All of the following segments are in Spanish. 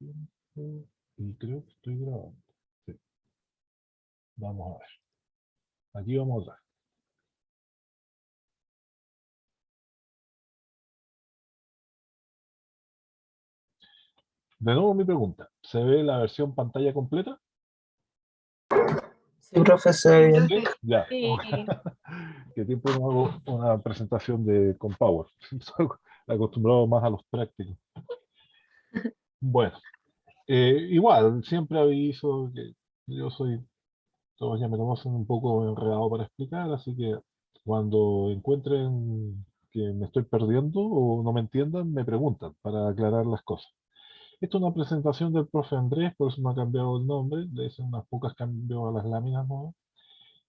tiempo y creo que estoy grabando. Sí. Vamos a ver. Aquí vamos a ver. De nuevo mi pregunta. ¿Se ve la versión pantalla completa? Sí, profe, se ve bien. ¿Sí? Ya. Sí. ¿Qué tiempo no hago una presentación con Power? Estoy acostumbrado más a los prácticos. Bueno, igual, siempre aviso que yo soy, todos ya me conocen, un poco enredado para explicar, así que cuando encuentren que me estoy perdiendo o no me entiendan, me preguntan para aclarar las cosas. Esto es una presentación del profe Andrés, por eso no ha cambiado el nombre, le hice unas pocas cambios a las láminas nuevas,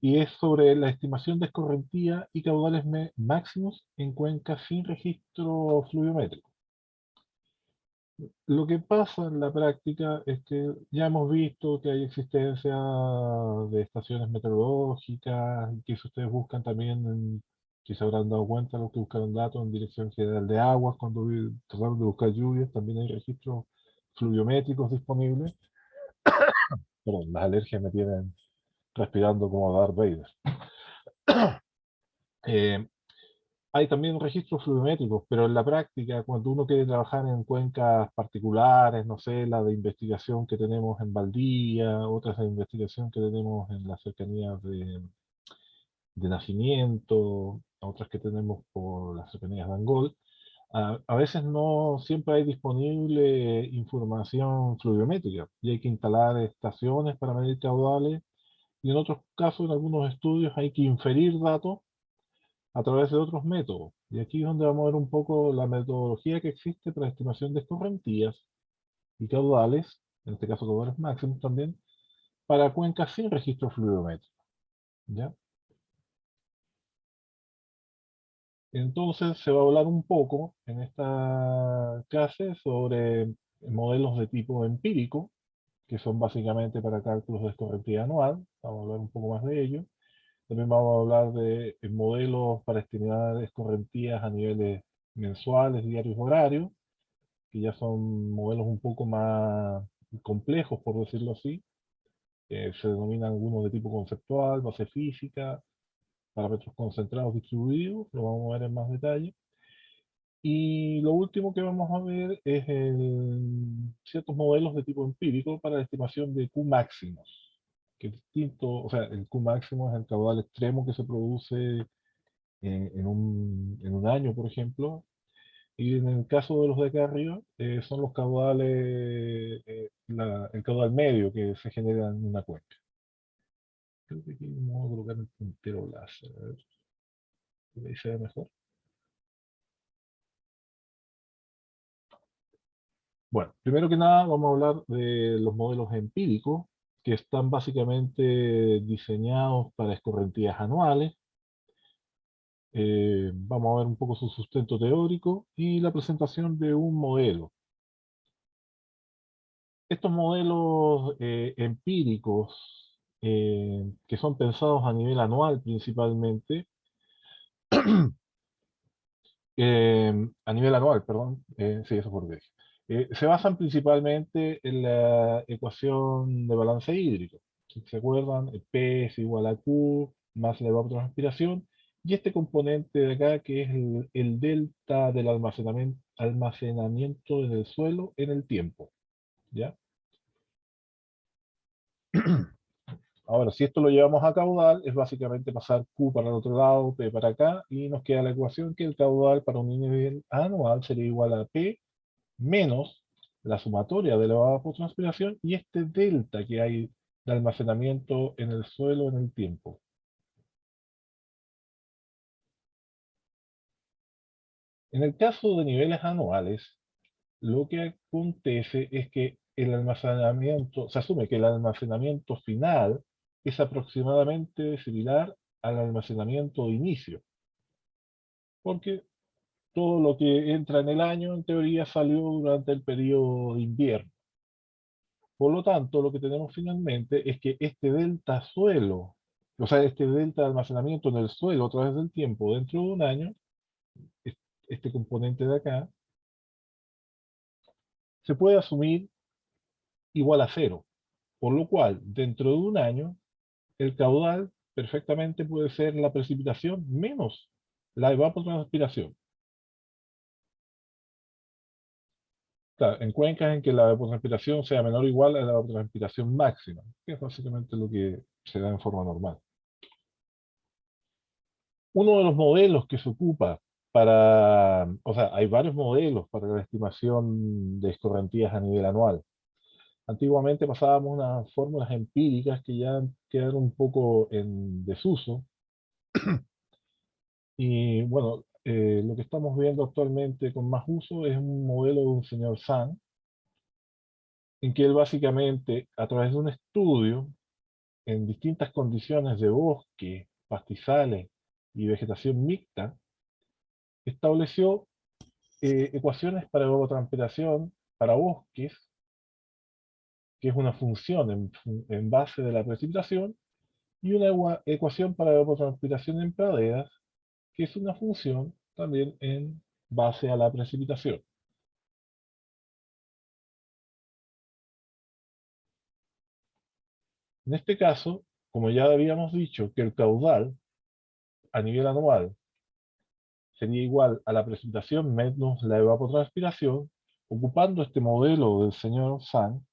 y es sobre la estimación de escorrentía y caudales máximos en cuencas sin registro fluviométrico. Lo que pasa en la práctica es que ya hemos visto que hay existencia de estaciones meteorológicas, y que si ustedes buscan también, si se habrán dado cuenta, los que buscaron datos en Dirección General de Aguas, cuando trataron de buscar lluvias, también hay registros fluviométricos disponibles. Perdón, las alergias me tienen respirando como Darth Vader. Eh, Hay también registros fluviométricos, pero en la práctica, cuando uno quiere trabajar en cuencas particulares, no sé, la de investigación que tenemos en Valdivia, otras de investigación que tenemos en las cercanías de Nacimiento, otras que tenemos por las cercanías de Angol, a veces no siempre hay disponible información fluviométrica y hay que instalar estaciones para medir caudales, y en otros casos, en algunos estudios, hay que inferir datos a través de otros métodos. Y aquí es donde vamos a ver un poco la metodología que existe para estimación de escorrentías y caudales, en este caso caudales máximos también, para cuencas sin registro fluviométrico. ¿Ya? Entonces se va a hablar un poco en esta clase sobre modelos de tipo empírico, que son básicamente para cálculos de escorrentía anual. Vamos a hablar un poco más de ello. También vamos a hablar de modelos para estimar escorrentías a niveles mensuales, diarios, horarios, que ya son modelos un poco más complejos, por decirlo así. Se denominan algunos de tipo conceptual, base física, parámetros concentrados distribuidos, lo vamos a ver en más detalle. Y lo último que vamos a ver es ciertos modelos de tipo empírico para la estimación de Q máximos, que es distinto, o sea, el Q máximo es el caudal extremo que se produce en un año, por ejemplo, y en el caso de los de acá arriba, son los caudales, el caudal medio que se genera en una cuenca. Creo que aquí vamos a colocar el puntero láser, a ver, ahí se ve mejor. Bueno, primero que nada vamos a hablar de los modelos empíricos, que están básicamente diseñados para escorrentías anuales. Vamos a ver un poco su sustento teórico y la presentación de un modelo. Estos modelos empíricos, que son pensados a nivel anual principalmente, a nivel anual, perdón, sí, eso fue lo que dije. Se basan principalmente en la ecuación de balance hídrico. Si se acuerdan, P es igual a Q más la evapotranspiración, y este componente de acá que es el delta del almacenamiento en el suelo en el tiempo. ¿Ya? Ahora, si esto lo llevamos a caudal, es básicamente pasar Q para el otro lado, P para acá, y nos queda la ecuación que el caudal para un nivel anual sería igual a P menos la sumatoria de la evapotranspiración y este delta que hay de almacenamiento en el suelo en el tiempo. En el caso de niveles anuales, lo que acontece es que el almacenamiento, se asume que el almacenamiento final es aproximadamente similar al almacenamiento de inicio, porque todo lo que entra en el año, en teoría, salió durante el periodo de invierno. Por lo tanto, lo que tenemos finalmente es que este delta suelo, o sea, este delta de almacenamiento en el suelo a través del tiempo dentro de un año, este componente de acá, se puede asumir igual a cero. Por lo cual, dentro de un año, el caudal perfectamente puede ser la precipitación menos la evapotranspiración. Claro, en cuencas en que la evapotranspiración sea menor o igual a la evapotranspiración máxima, que es básicamente lo que se da en forma normal. Uno de los modelos que se ocupa para, o sea, hay varios modelos para la estimación de escorrentías a nivel anual. Antiguamente pasábamos unas fórmulas empíricas que ya quedaron un poco en desuso. Y bueno, lo que estamos viendo actualmente con más uso es un modelo de un señor Zhang, en que él básicamente, a través de un estudio en distintas condiciones de bosque, pastizales y vegetación mixta, estableció ecuaciones para evapotranspiración para bosques, que es una función en base de la precipitación, y una ecuación para evapotranspiración en praderas, que es una función también en base a la precipitación. En este caso, como ya habíamos dicho, que el caudal a nivel anual sería igual a la precipitación menos la evapotranspiración, ocupando este modelo del señor Zhang,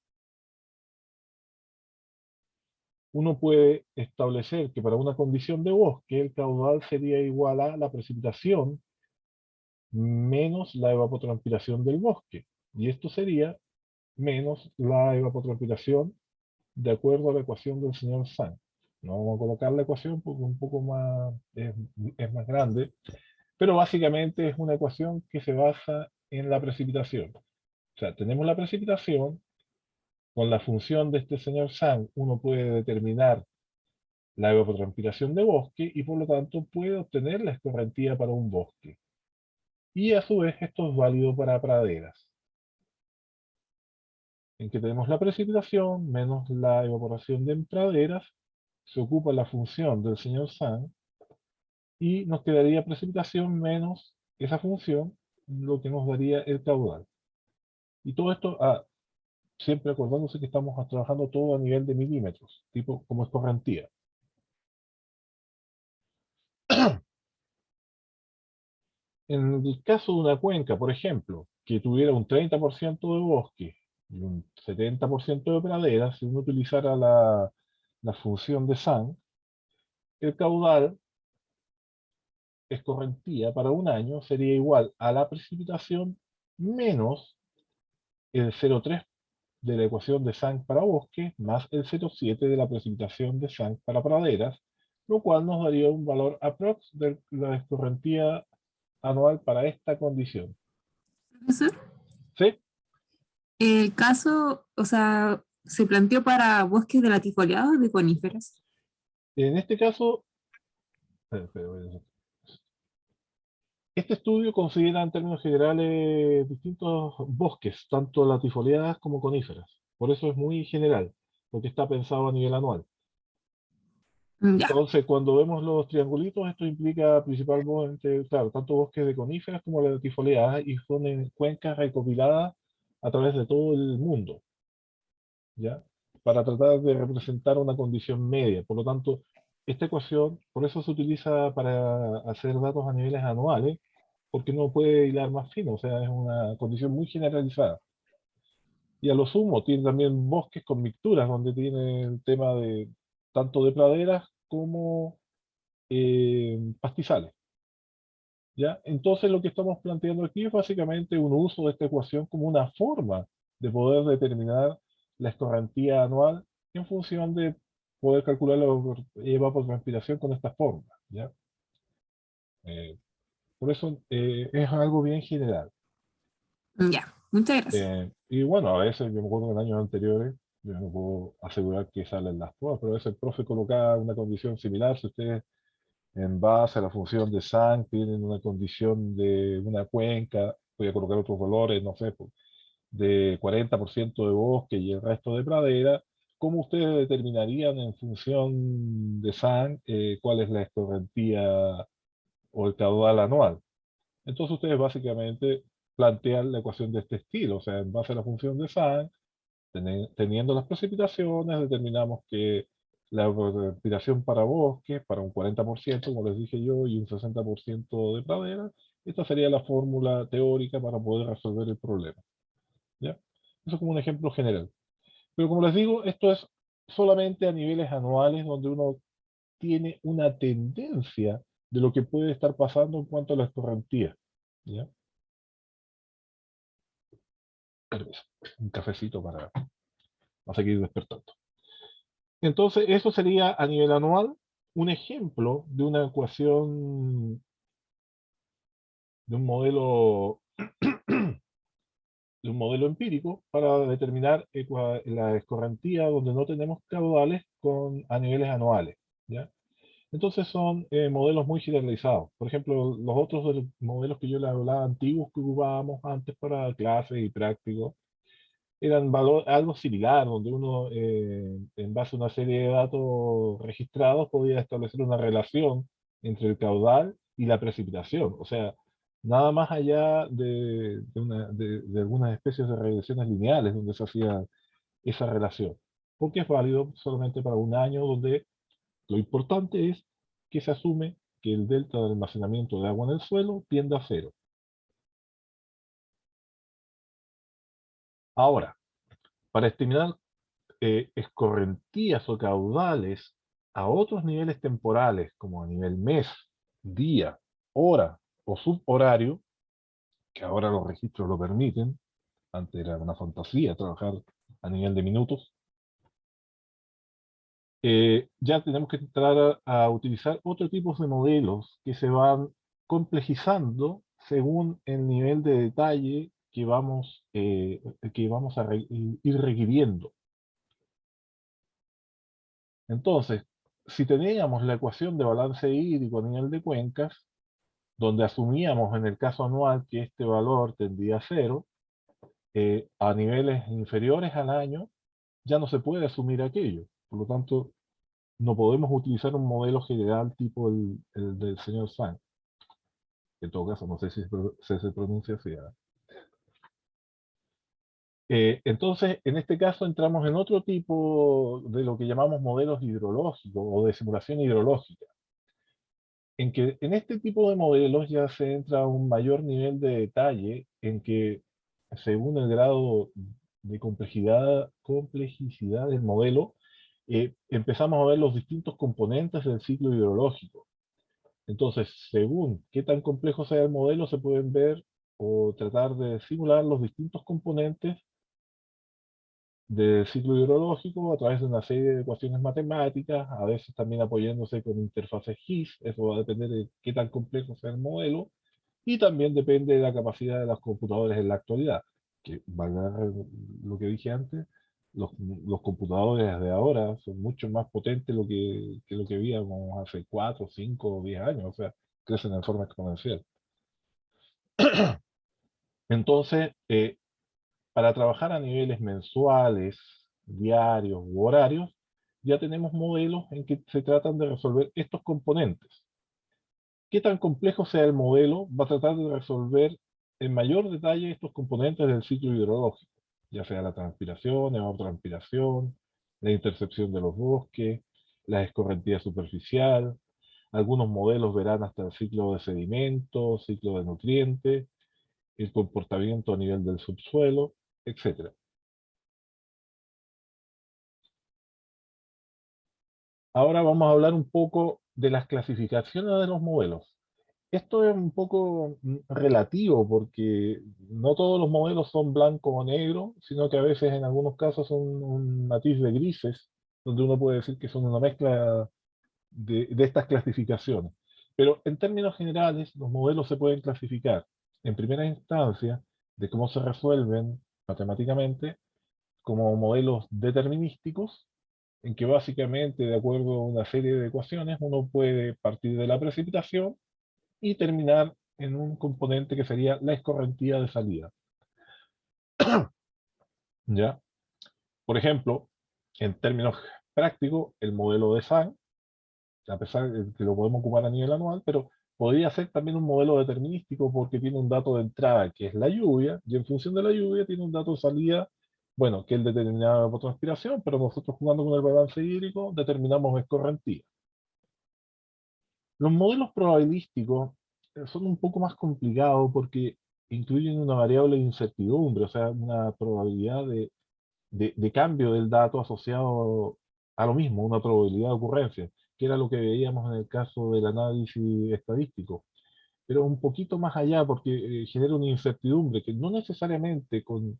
uno puede establecer que para una condición de bosque el caudal sería igual a la precipitación menos la evapotranspiración del bosque. Y esto sería menos la evapotranspiración de acuerdo a la ecuación del señor Zhang. No vamos a colocar la ecuación porque un poco más, es más grande, pero básicamente es una ecuación que se basa en la precipitación. O sea, tenemos la precipitación, con la función de este señor Zhang uno puede determinar la evapotranspiración de bosque y por lo tanto puede obtener la escorrentía para un bosque. Y a su vez esto es válido para praderas, en que tenemos la precipitación menos la evaporación de praderas, se ocupa la función del señor Zhang y nos quedaría precipitación menos esa función, lo que nos daría el caudal. Y todo esto, siempre acordándose que estamos trabajando todo a nivel de milímetros, tipo como escorrentía. En el caso de una cuenca, por ejemplo, que tuviera un 30% de bosque y un 70% de pradera, si uno utilizara la función de Zhang, el caudal escorrentía para un año sería igual a la precipitación menos el 0,3 de la ecuación de Zhang para bosque más el 0,7 de la precipitación de Zhang para praderas, lo cual nos daría un valor aprox de la escorrentía anual para esta condición. Profesor, ¿Sí? el caso, o sea, se planteó para bosques de latifoliados de coníferas. En este caso, este estudio considera en términos generales distintos bosques, tanto latifoliadas como coníferas. Por eso es muy general, porque está pensado a nivel anual. Ya, Entonces, cuando vemos los triangulitos, esto implica principalmente, claro, tanto bosques de coníferas como latifoliadas, y son en cuencas recopiladas a través de todo el mundo, ¿ya? Para tratar de representar una condición media. Por lo tanto, esta ecuación, por eso se utiliza para hacer datos a niveles anuales, porque no puede hilar más fino, o sea, es una condición muy generalizada. Y a lo sumo tiene también bosques con mixturas, donde tiene el tema de tanto de praderas como pastizales, ¿ya? Entonces lo que estamos planteando aquí es básicamente un uso de esta ecuación como una forma de poder determinar la escorrentía anual en función de poder calcular la evapotranspiración con esta forma, ¿ya? Eh, por eso es algo bien general. ya, muchas gracias. Y bueno, a veces yo me acuerdo en años anteriores, yo no puedo asegurar que salen las pruebas, pero a veces el profe colocaba una condición similar. Si ustedes en base a la función de Zhang tienen una condición de una cuenca, voy a colocar otros valores, no sé, pues, de 40% de bosque y el resto de pradera, ¿cómo ustedes determinarían en función de Zhang cuál es la escorrentía o el caudal anual? Entonces ustedes básicamente plantean la ecuación de este estilo, o sea, en base a la función de Zhang, Teniendo las precipitaciones, determinamos que la precipitación para bosques, para un 40%, como les dije yo, y un 60% de pradera, esta sería la fórmula teórica para poder resolver el problema. ¿Ya? Eso es como un ejemplo general. Pero como les digo, esto es solamente a niveles anuales donde uno tiene una tendencia de lo que puede estar pasando en cuanto a la escorrentía. ¿Ya? Permiso, un cafecito para seguir despertando. Entonces, eso sería a nivel anual un ejemplo de una ecuación, de un modelo, de un modelo empírico para determinar la escorrentía donde no tenemos caudales a niveles anuales. ¿Ya? Entonces son modelos muy generalizados. Por ejemplo, los otros de los modelos que yo les hablaba antiguos que ocupábamos antes para clases y prácticos, eran algo similar, donde uno, en base a una serie de datos registrados, podía establecer una relación entre el caudal y la precipitación. O sea, nada más allá de algunas especies de regresiones lineales donde se hacía esa relación. Porque es válido solamente para un año donde lo importante es que se asume que el delta de almacenamiento de agua en el suelo tiende a cero. Ahora, para estimar escorrentías o caudales a otros niveles temporales, como a nivel mes, día, hora o subhorario, que ahora los registros lo permiten, antes era una fantasía trabajar a nivel de minutos, ya tenemos que entrar a utilizar otro tipo de modelos que se van complejizando según el nivel de detalle que vamos a ir requiriendo. Entonces, si teníamos la ecuación de balance hídrico a nivel de cuencas, donde asumíamos en el caso anual que este valor tendía a cero, a niveles inferiores al año, ya no se puede asumir aquello. Por lo tanto, no podemos utilizar un modelo general tipo el del señor Sang. En todo caso, no sé si se pronuncia así. Entonces, en este caso entramos en otro tipo de lo que llamamos modelos hidrológicos o de simulación hidrológica, en que en este tipo de modelos ya se entra a un mayor nivel de detalle en que según el grado de complejicidad del modelo, empezamos a ver los distintos componentes del ciclo hidrológico. Entonces, según qué tan complejo sea el modelo, se pueden ver o tratar de simular los distintos componentes del ciclo hidrológico a través de una serie de ecuaciones matemáticas, a veces también apoyándose con interfaces GIS. Eso va a depender de qué tan complejo sea el modelo, y también depende de la capacidad de los computadores en la actualidad, que valga lo que dije antes, los computadores de ahora son mucho más potentes que lo que veíamos hace 4, 5 o 10 años, o sea, crecen en forma exponencial. Entonces, para trabajar a niveles mensuales, diarios u horarios, ya tenemos modelos en que se tratan de resolver estos componentes. Qué tan complejo sea el modelo, va a tratar de resolver en mayor detalle estos componentes del ciclo hidrológico, ya sea la transpiración, evapotranspiración, la intercepción de los bosques, la escorrentía superficial. Algunos modelos verán hasta el ciclo de sedimentos, ciclo de nutrientes, el comportamiento a nivel del subsuelo, etc. Ahora vamos a hablar un poco de las clasificaciones de los modelos. Esto es un poco relativo porque no todos los modelos son blanco o negro, sino que a veces en algunos casos son un matiz de grises, donde uno puede decir que son una mezcla de estas clasificaciones. Pero en términos generales, los modelos se pueden clasificar en primera instancia de cómo se resuelven matemáticamente como modelos determinísticos, en que básicamente, de acuerdo a una serie de ecuaciones, uno puede partir de la precipitación y terminar en un componente que sería la escorrentía de salida. ¿Ya? Por ejemplo, en términos prácticos, el modelo de SAN, a pesar de que lo podemos ocupar a nivel anual, pero podría ser también un modelo determinístico porque tiene un dato de entrada que es la lluvia, y en función de la lluvia tiene un dato de salida Bueno, que él determinaba la evapotranspiración, pero nosotros jugando con el balance hídrico determinamos escorrentía. Los modelos probabilísticos son un poco más complicados porque incluyen una variable de incertidumbre, o sea, una probabilidad de cambio del dato asociado a lo mismo, una probabilidad de ocurrencia, que era lo que veíamos en el caso del análisis estadístico. Pero un poquito más allá porque genera una incertidumbre que no necesariamente con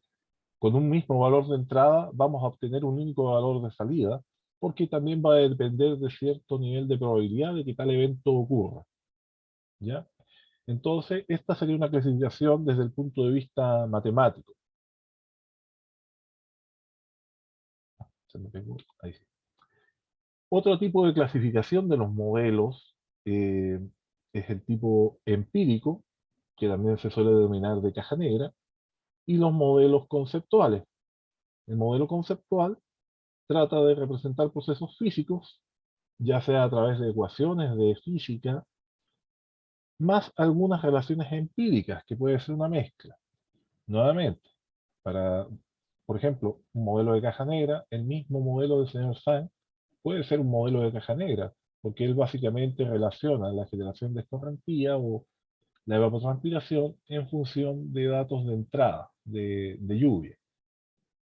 un mismo valor de entrada vamos a obtener un único valor de salida, porque también va a depender de cierto nivel de probabilidad de que tal evento ocurra, ¿ya? Entonces, esta sería una clasificación desde el punto de vista matemático. Se me pegó, ahí sí. Otro tipo de clasificación de los modelos eh, es el tipo empírico, que también se suele denominar de caja negra, y los modelos conceptuales. El modelo conceptual trata de representar procesos físicos, ya sea a través de ecuaciones de física, más algunas relaciones empíricas, que puede ser una mezcla. Nuevamente, para, por ejemplo, un modelo de caja negra, el mismo modelo del señor Sainz puede ser un modelo de caja negra, porque él básicamente relaciona la generación de escorrentía o la evapotranspiración en función de datos de entrada, de lluvia.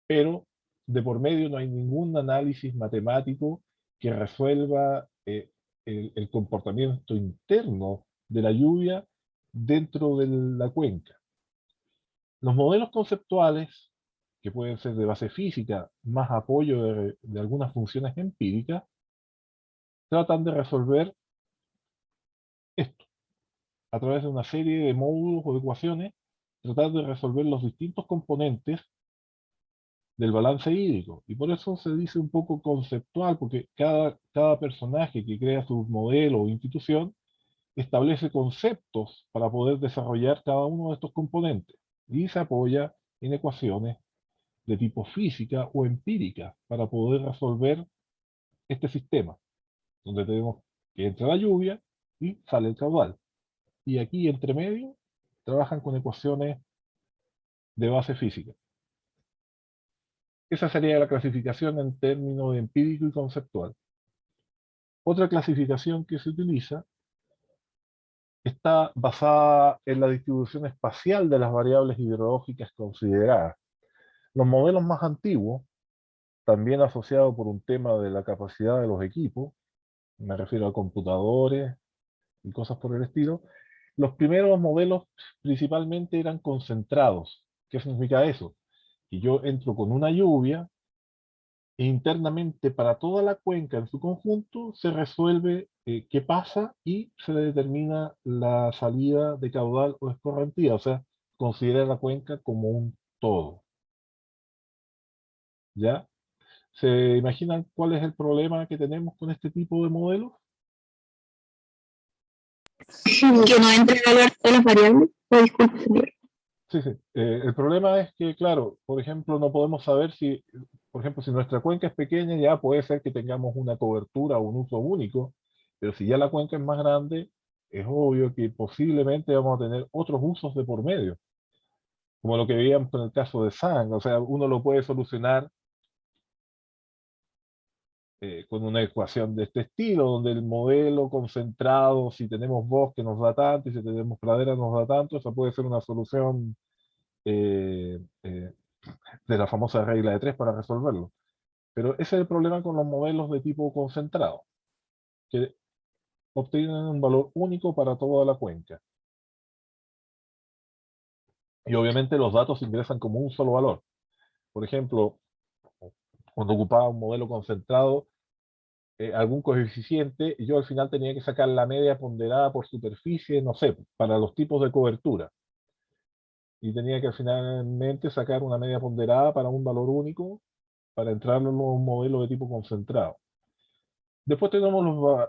Pero de por medio no hay ningún análisis matemático que resuelva el comportamiento interno de la lluvia dentro de la cuenca. Los modelos conceptuales, que pueden ser de base física, más apoyo de algunas funciones empíricas, tratan de resolver esto a través de una serie de módulos o ecuaciones, tratar de resolver los distintos componentes del balance hídrico. Y por eso se dice un poco conceptual, porque cada personaje que crea su modelo o institución establece conceptos para poder desarrollar cada uno de estos componentes y se apoya en ecuaciones de tipo física o empírica para poder resolver este sistema, donde tenemos que entra la lluvia y sale el caudal. Y aquí entre medio trabajan con ecuaciones de base física. Esa sería la clasificación en términos de empírico y conceptual. Otra clasificación que se utiliza está basada en la distribución espacial de las variables hidrológicas consideradas. Los modelos más antiguos, también asociados por un tema de la capacidad de los equipos, me refiero a computadores y cosas por el estilo, los primeros modelos principalmente eran concentrados. ¿Qué significa eso? Que yo entro con una lluvia e internamente para toda la cuenca en su conjunto se resuelve qué pasa y se determina la salida de caudal o escorrentía, o sea, considera la cuenca como un todo. ¿Ya? ¿Se imaginan cuál es el problema que tenemos con este tipo de modelos? Que no entre el valor de las variables. Oh, disculpe, señor. Sí, sí. El problema es que, claro, por ejemplo, no podemos saber si, por ejemplo, si nuestra cuenca es pequeña, ya puede ser que tengamos una cobertura o un uso único, pero si ya la cuenca es más grande, es obvio que posiblemente vamos a tener otros usos de por medio, como lo que veíamos con el caso de Sang. O sea, uno lo puede solucionar con una ecuación de este estilo, donde el modelo concentrado, si tenemos bosque nos da tanto, y si tenemos pradera nos da tanto, esa puede ser una solución eh, eh, de la famosa regla de tres para resolverlo. Pero ese es el problema con los modelos de tipo concentrado, que obtienen un valor único para toda la cuenca. Y obviamente los datos ingresan como un solo valor. Por ejemplo, cuando ocupaba un modelo concentrado, algún coeficiente, yo al final tenía que sacar la media ponderada por superficie, no sé, para los tipos de cobertura. Y tenía que finalmente sacar una media ponderada para un valor único para entrar en un modelo de tipo concentrado. Después tenemos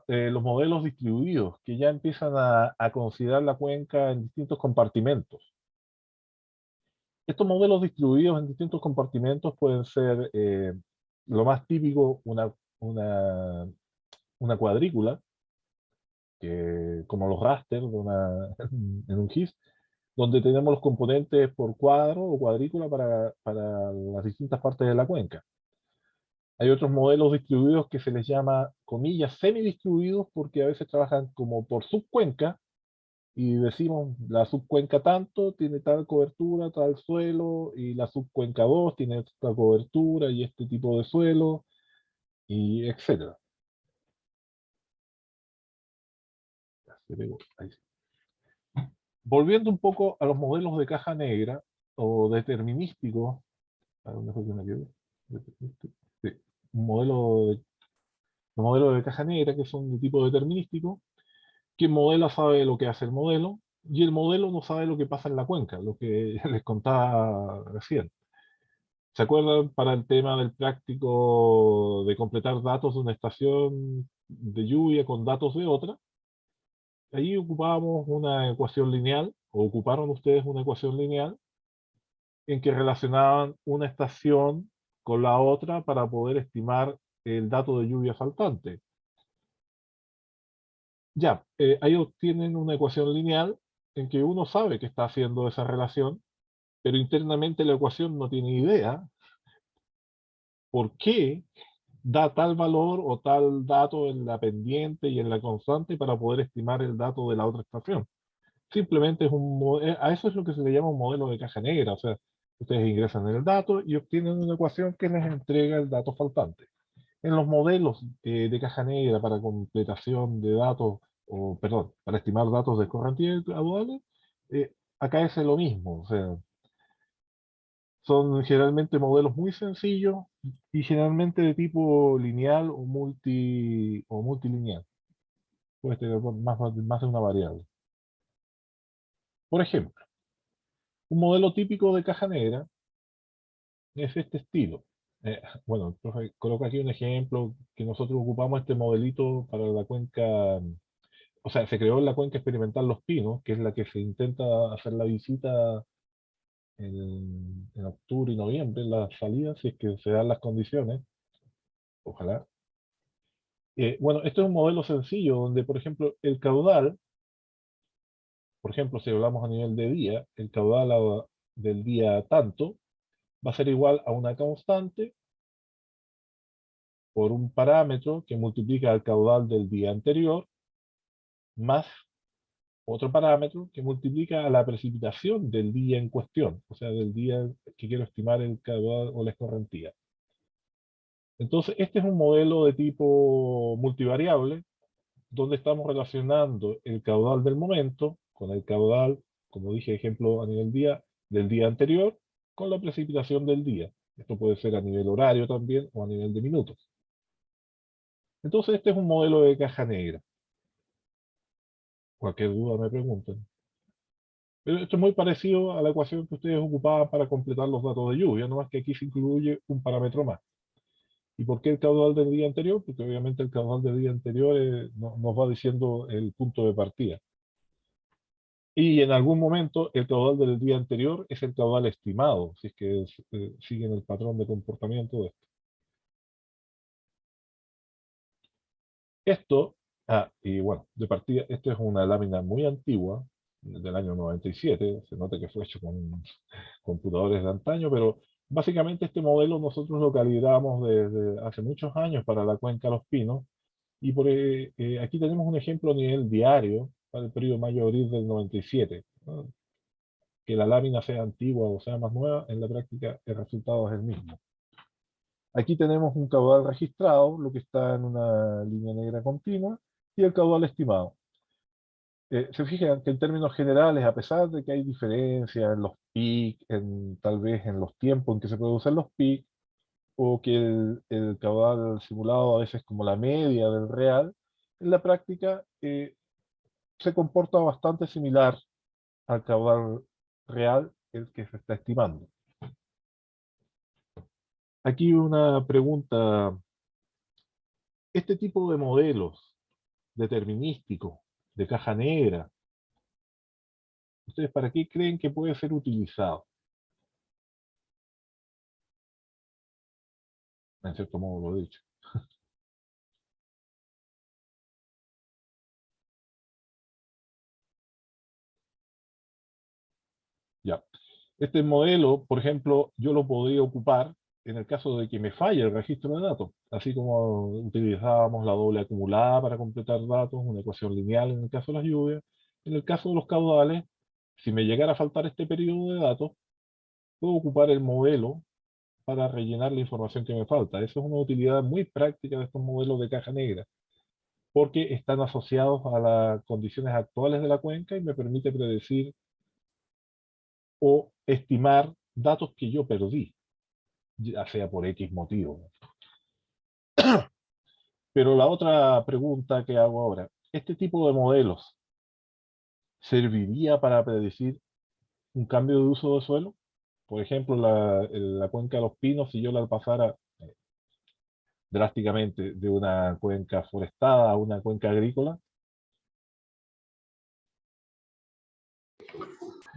los modelos distribuidos, que ya empiezan a considerar la cuenca en distintos compartimentos. Estos modelos distribuidos en distintos compartimentos pueden ser, lo más típico, una cuadrícula, como los raster en un GIS, donde tenemos los componentes por cuadro o cuadrícula para las distintas partes de la cuenca. Hay otros modelos distribuidos que se les llama, comillas, semidistribuidos, porque a veces trabajan como por subcuenca, y decimos la subcuenca tanto tiene tal cobertura, tal suelo, y la subcuenca 2 tiene esta cobertura y este tipo de suelo, y etcétera. Ahí sí. Volviendo un poco a los modelos de caja negra o determinísticos, ¿a dónde fue que me quedé? Sí, un modelo de caja negra que son de tipo determinístico, que modela sabe lo que hace el modelo, y el modelo no sabe lo que pasa en la cuenca, lo que les contaba recién. ¿Se acuerdan para el tema del práctico de completar datos de una estación de lluvia con datos de otra? Ahí ocupábamos una ecuación lineal, o ocuparon ustedes una ecuación lineal, en que relacionaban una estación con la otra para poder estimar el dato de lluvia faltante. Ya, ahí obtienen una ecuación lineal en que uno sabe que está haciendo esa relación, pero internamente la ecuación no tiene idea por qué da tal valor o tal dato en la pendiente y en la constante para poder estimar el dato de la otra estación. Simplemente a eso es lo que se le llama un modelo de caja negra, o sea, ustedes ingresan el dato y obtienen una ecuación que les entrega el dato faltante. En los modelos de caja negra para completación de datos, o perdón, para estimar datos de correntía y caudales, acá es lo mismo, o sea, son generalmente modelos muy sencillos y generalmente de tipo lineal o multilineal. Puede tener más de una variable. Por ejemplo, un modelo típico de caja negra es este estilo. Bueno, el profe coloca aquí un ejemplo que nosotros ocupamos este modelito para la cuenca, o sea, se creó en la cuenca experimental Los Pinos, que es la que se intenta hacer la visita en octubre y noviembre, la salida, si es que se dan las condiciones, ojalá. Bueno, este es un modelo sencillo donde, por ejemplo, el caudal, por ejemplo, si hablamos a nivel de día, el caudal del día tanto va a ser igual a una constante por un parámetro que multiplica el caudal del día anterior, más otro parámetro que multiplica a la precipitación del día en cuestión, o sea, del día que quiero estimar el caudal o la escorrentía. Entonces, este es un modelo de tipo multivariable, donde estamos relacionando el caudal del momento con el caudal, como dije, ejemplo, a nivel día, del día anterior, con la precipitación del día. Esto puede ser a nivel horario también o a nivel de minutos. Entonces, este es un modelo de caja negra. Cualquier duda me pregunten. Pero esto es muy parecido a la ecuación que ustedes ocupaban para completar los datos de lluvia, no más que aquí se incluye un parámetro más. ¿Y por qué el caudal del día anterior? Porque obviamente el caudal del día anterior nos va diciendo el punto de partida. Y en algún momento el caudal del día anterior es el caudal estimado, si es que siguen el patrón de comportamiento de esto. Esto, y bueno, de partida, esto es una lámina muy antigua, del año 97, se nota que fue hecho con computadores de antaño, pero básicamente este modelo nosotros lo calibramos desde hace muchos años para la cuenca Los Pinos, y aquí tenemos un ejemplo a nivel diario para el periodo mayo-abril del 97, ¿no? Que la lámina sea antigua o sea más nueva, en la práctica el resultado es el mismo. Aquí tenemos un caudal registrado, lo que está en una línea negra continua, y el caudal estimado. Se fijan que en términos generales, a pesar de que hay diferencias en los peaks, tal vez en los tiempos en que se producen los peaks, o que el caudal simulado a veces es como la media del real, en la práctica se comporta bastante similar al caudal real el que se está estimando. Aquí una pregunta. Este tipo de modelos determinísticos de caja negra, ¿ustedes para qué creen que puede ser utilizado? En cierto modo lo he dicho. Este modelo, por ejemplo, yo lo podría ocupar en el caso de que me falle el registro de datos, así como utilizábamos la doble acumulada para completar datos, una ecuación lineal en el caso de las lluvias. En el caso de los caudales, si me llegara a faltar este periodo de datos, puedo ocupar el modelo para rellenar la información que me falta. Eso es una utilidad muy práctica de estos modelos de caja negra, porque están asociados a las condiciones actuales de la cuenca y me permite predecir o estimar datos que yo perdí, ya sea por X motivo. Pero la otra pregunta que hago ahora, ¿este tipo de modelos serviría para predecir un cambio de uso de suelo? Por ejemplo, la cuenca de los pinos, si yo la pasara drásticamente de una cuenca forestada a una cuenca agrícola.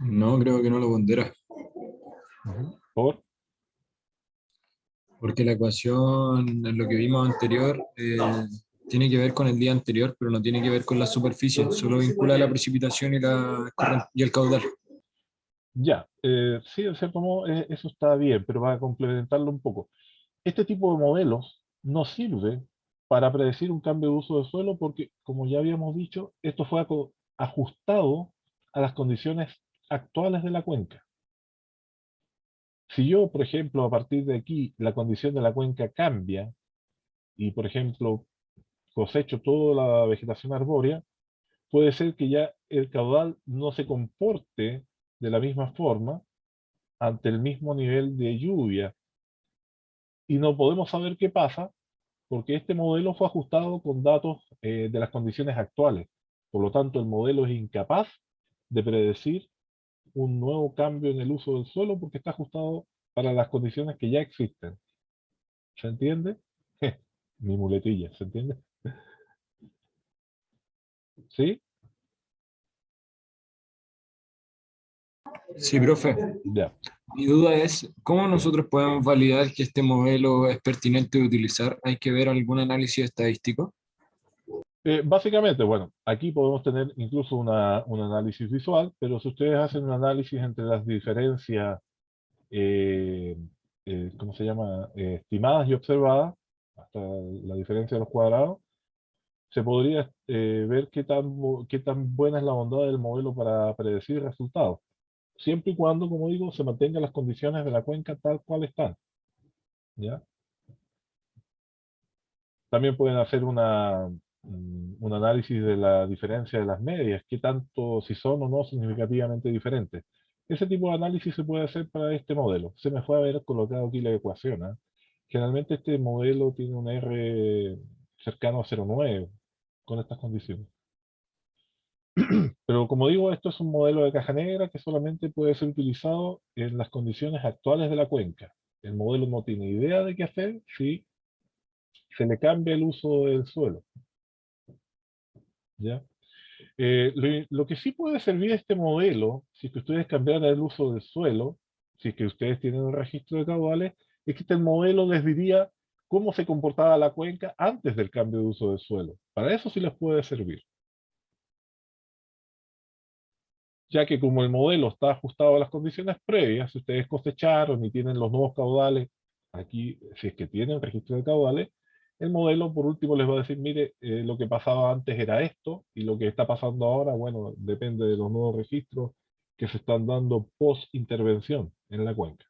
No, creo que no lo pondera, ¿Por? porque la ecuación, en lo que vimos anterior, tiene que ver con el día anterior, pero no tiene que ver con la superficie, solo vincula la precipitación y, y el caudal. Ya, sí, de cierto modo eso está bien, pero para complementarlo un poco, este tipo de modelos no sirve para predecir un cambio de uso de suelo porque, como ya habíamos dicho, esto fue ajustado a las condiciones actuales de la cuenca. Si yo, por ejemplo, a partir de aquí, la condición de la cuenca cambia y, por ejemplo, cosecho toda la vegetación arbórea, puede ser que ya el caudal no se comporte de la misma forma ante el mismo nivel de lluvia. Y no podemos saber qué pasa porque este modelo fue ajustado con datos de las condiciones actuales. Por lo tanto, el modelo es incapaz de predecir un nuevo cambio en el uso del suelo porque está ajustado para las condiciones que ya existen. ¿Se entiende? Mi muletilla, ¿se entiende? ¿Sí? Sí, profe. Ya. Mi duda es, ¿cómo nosotros podemos validar que este modelo es pertinente de utilizar? ¿Hay que ver algún análisis estadístico? Básicamente, bueno, aquí podemos tener incluso un análisis visual, pero si ustedes hacen un análisis entre las diferencias, eh, ¿cómo se llama? Estimadas y observadas, hasta la diferencia de los cuadrados, se podría ver qué tan buena es la bondad del modelo para predecir resultados, siempre y cuando, como digo, se mantengan las condiciones de la cuenca tal cual están, ¿ya? También pueden hacer un análisis de la diferencia de las medias, qué tanto, si son o no significativamente diferentes. Ese tipo de análisis se puede hacer para este modelo. Se me fue a haber colocado aquí la ecuación, ¿ah? Generalmente este modelo tiene un R cercano a 0,9 con estas condiciones. Pero como digo, esto es un modelo de caja negra que solamente puede ser utilizado en las condiciones actuales de la cuenca. El modelo no tiene idea de qué hacer si se le cambia el uso del suelo, ¿ya? Lo que sí puede servir este modelo, si es que ustedes cambiaran el uso del suelo, si es que ustedes tienen un registro de caudales, es que este modelo les diría cómo se comportaba la cuenca antes del cambio de uso del suelo. Para eso sí les puede servir. Ya que como el modelo está ajustado a las condiciones previas, si ustedes cosecharon y tienen los nuevos caudales, aquí, si es que tienen registro de caudales, el modelo por último les va a decir, mire, lo que pasaba antes era esto, y lo que está pasando ahora, bueno, depende de los nuevos registros que se están dando post intervención en la cuenca.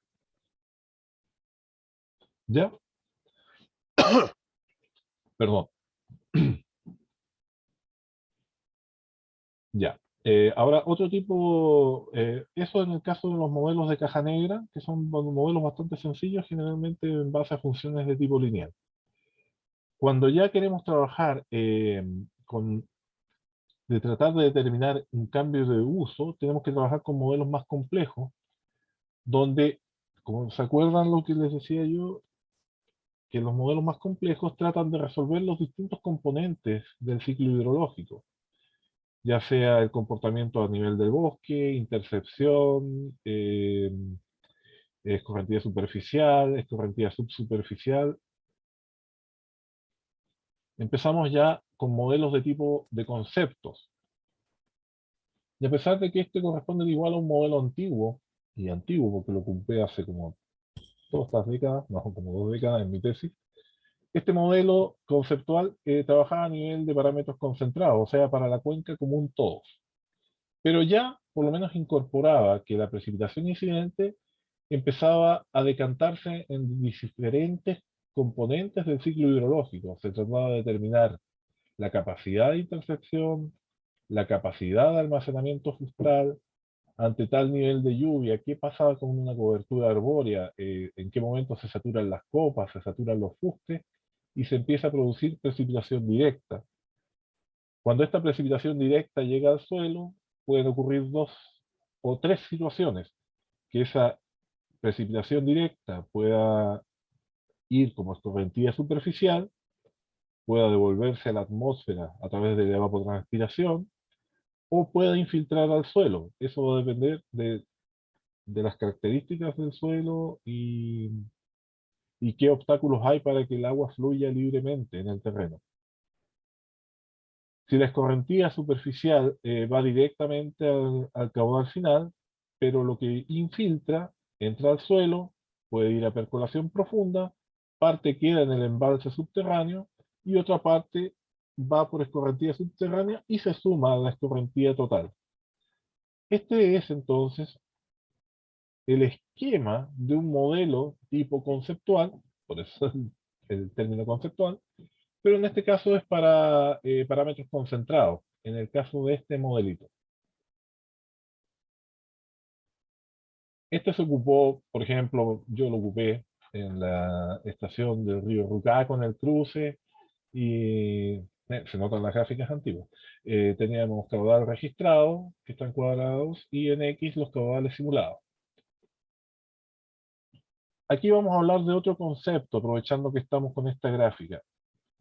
¿Ya? Perdón. Ya. Ahora, otro tipo, eso en el caso de los modelos de caja negra, que son modelos bastante sencillos, generalmente en base a funciones de tipo lineal. Cuando ya queremos trabajar de tratar de determinar un cambio de uso, tenemos que trabajar con modelos más complejos, donde, como se acuerdan lo que les decía yo, que los modelos más complejos tratan de resolver los distintos componentes del ciclo hidrológico, ya sea el comportamiento a nivel del bosque, intercepción, escorrentía superficial, escorrentía subsuperficial. Empezamos ya con modelos de tipo de conceptos. Y a pesar de que este corresponde igual a un modelo antiguo, y antiguo, porque lo ocupé hace como todas estas décadas, no, como 2 décadas en mi tesis. Este modelo conceptual trabajaba a nivel de parámetros concentrados, o sea, para la cuenca como un todo. Pero ya, por lo menos, incorporaba que la precipitación incidente empezaba a decantarse en diferentes componentes del ciclo hidrológico. Se trataba de determinar la capacidad de intercepción, la capacidad de almacenamiento fustral, ante tal nivel de lluvia, qué pasaba con una cobertura arbórea, en qué momento se saturan las copas, se saturan los fustes, y se empieza a producir precipitación directa. Cuando esta precipitación directa llega al suelo, pueden ocurrir 2 o 3 situaciones. Que esa precipitación directa pueda ir como escorrentía superficial, pueda devolverse a la atmósfera a través de la evapotranspiración, o pueda infiltrar al suelo. Eso va a depender de las características del suelo y qué obstáculos hay para que el agua fluya libremente en el terreno. Si la escorrentía superficial va directamente al caudal final, pero lo que infiltra entra al suelo, puede ir a percolación profunda, parte queda en el embalse subterráneo y otra parte va por escorrentía subterránea y se suma a la escorrentía total. Este es entonces el esquema de un modelo tipo conceptual, por eso el término conceptual, pero en este caso es para parámetros concentrados, en el caso de este modelito. Este se ocupó, por ejemplo, yo lo ocupé en la estación del río Rucaco en el cruce, y se notan las gráficas antiguas. Teníamos caudal registrado, que están cuadrados, y en X los caudales simulados. Aquí vamos a hablar de otro concepto, aprovechando que estamos con esta gráfica.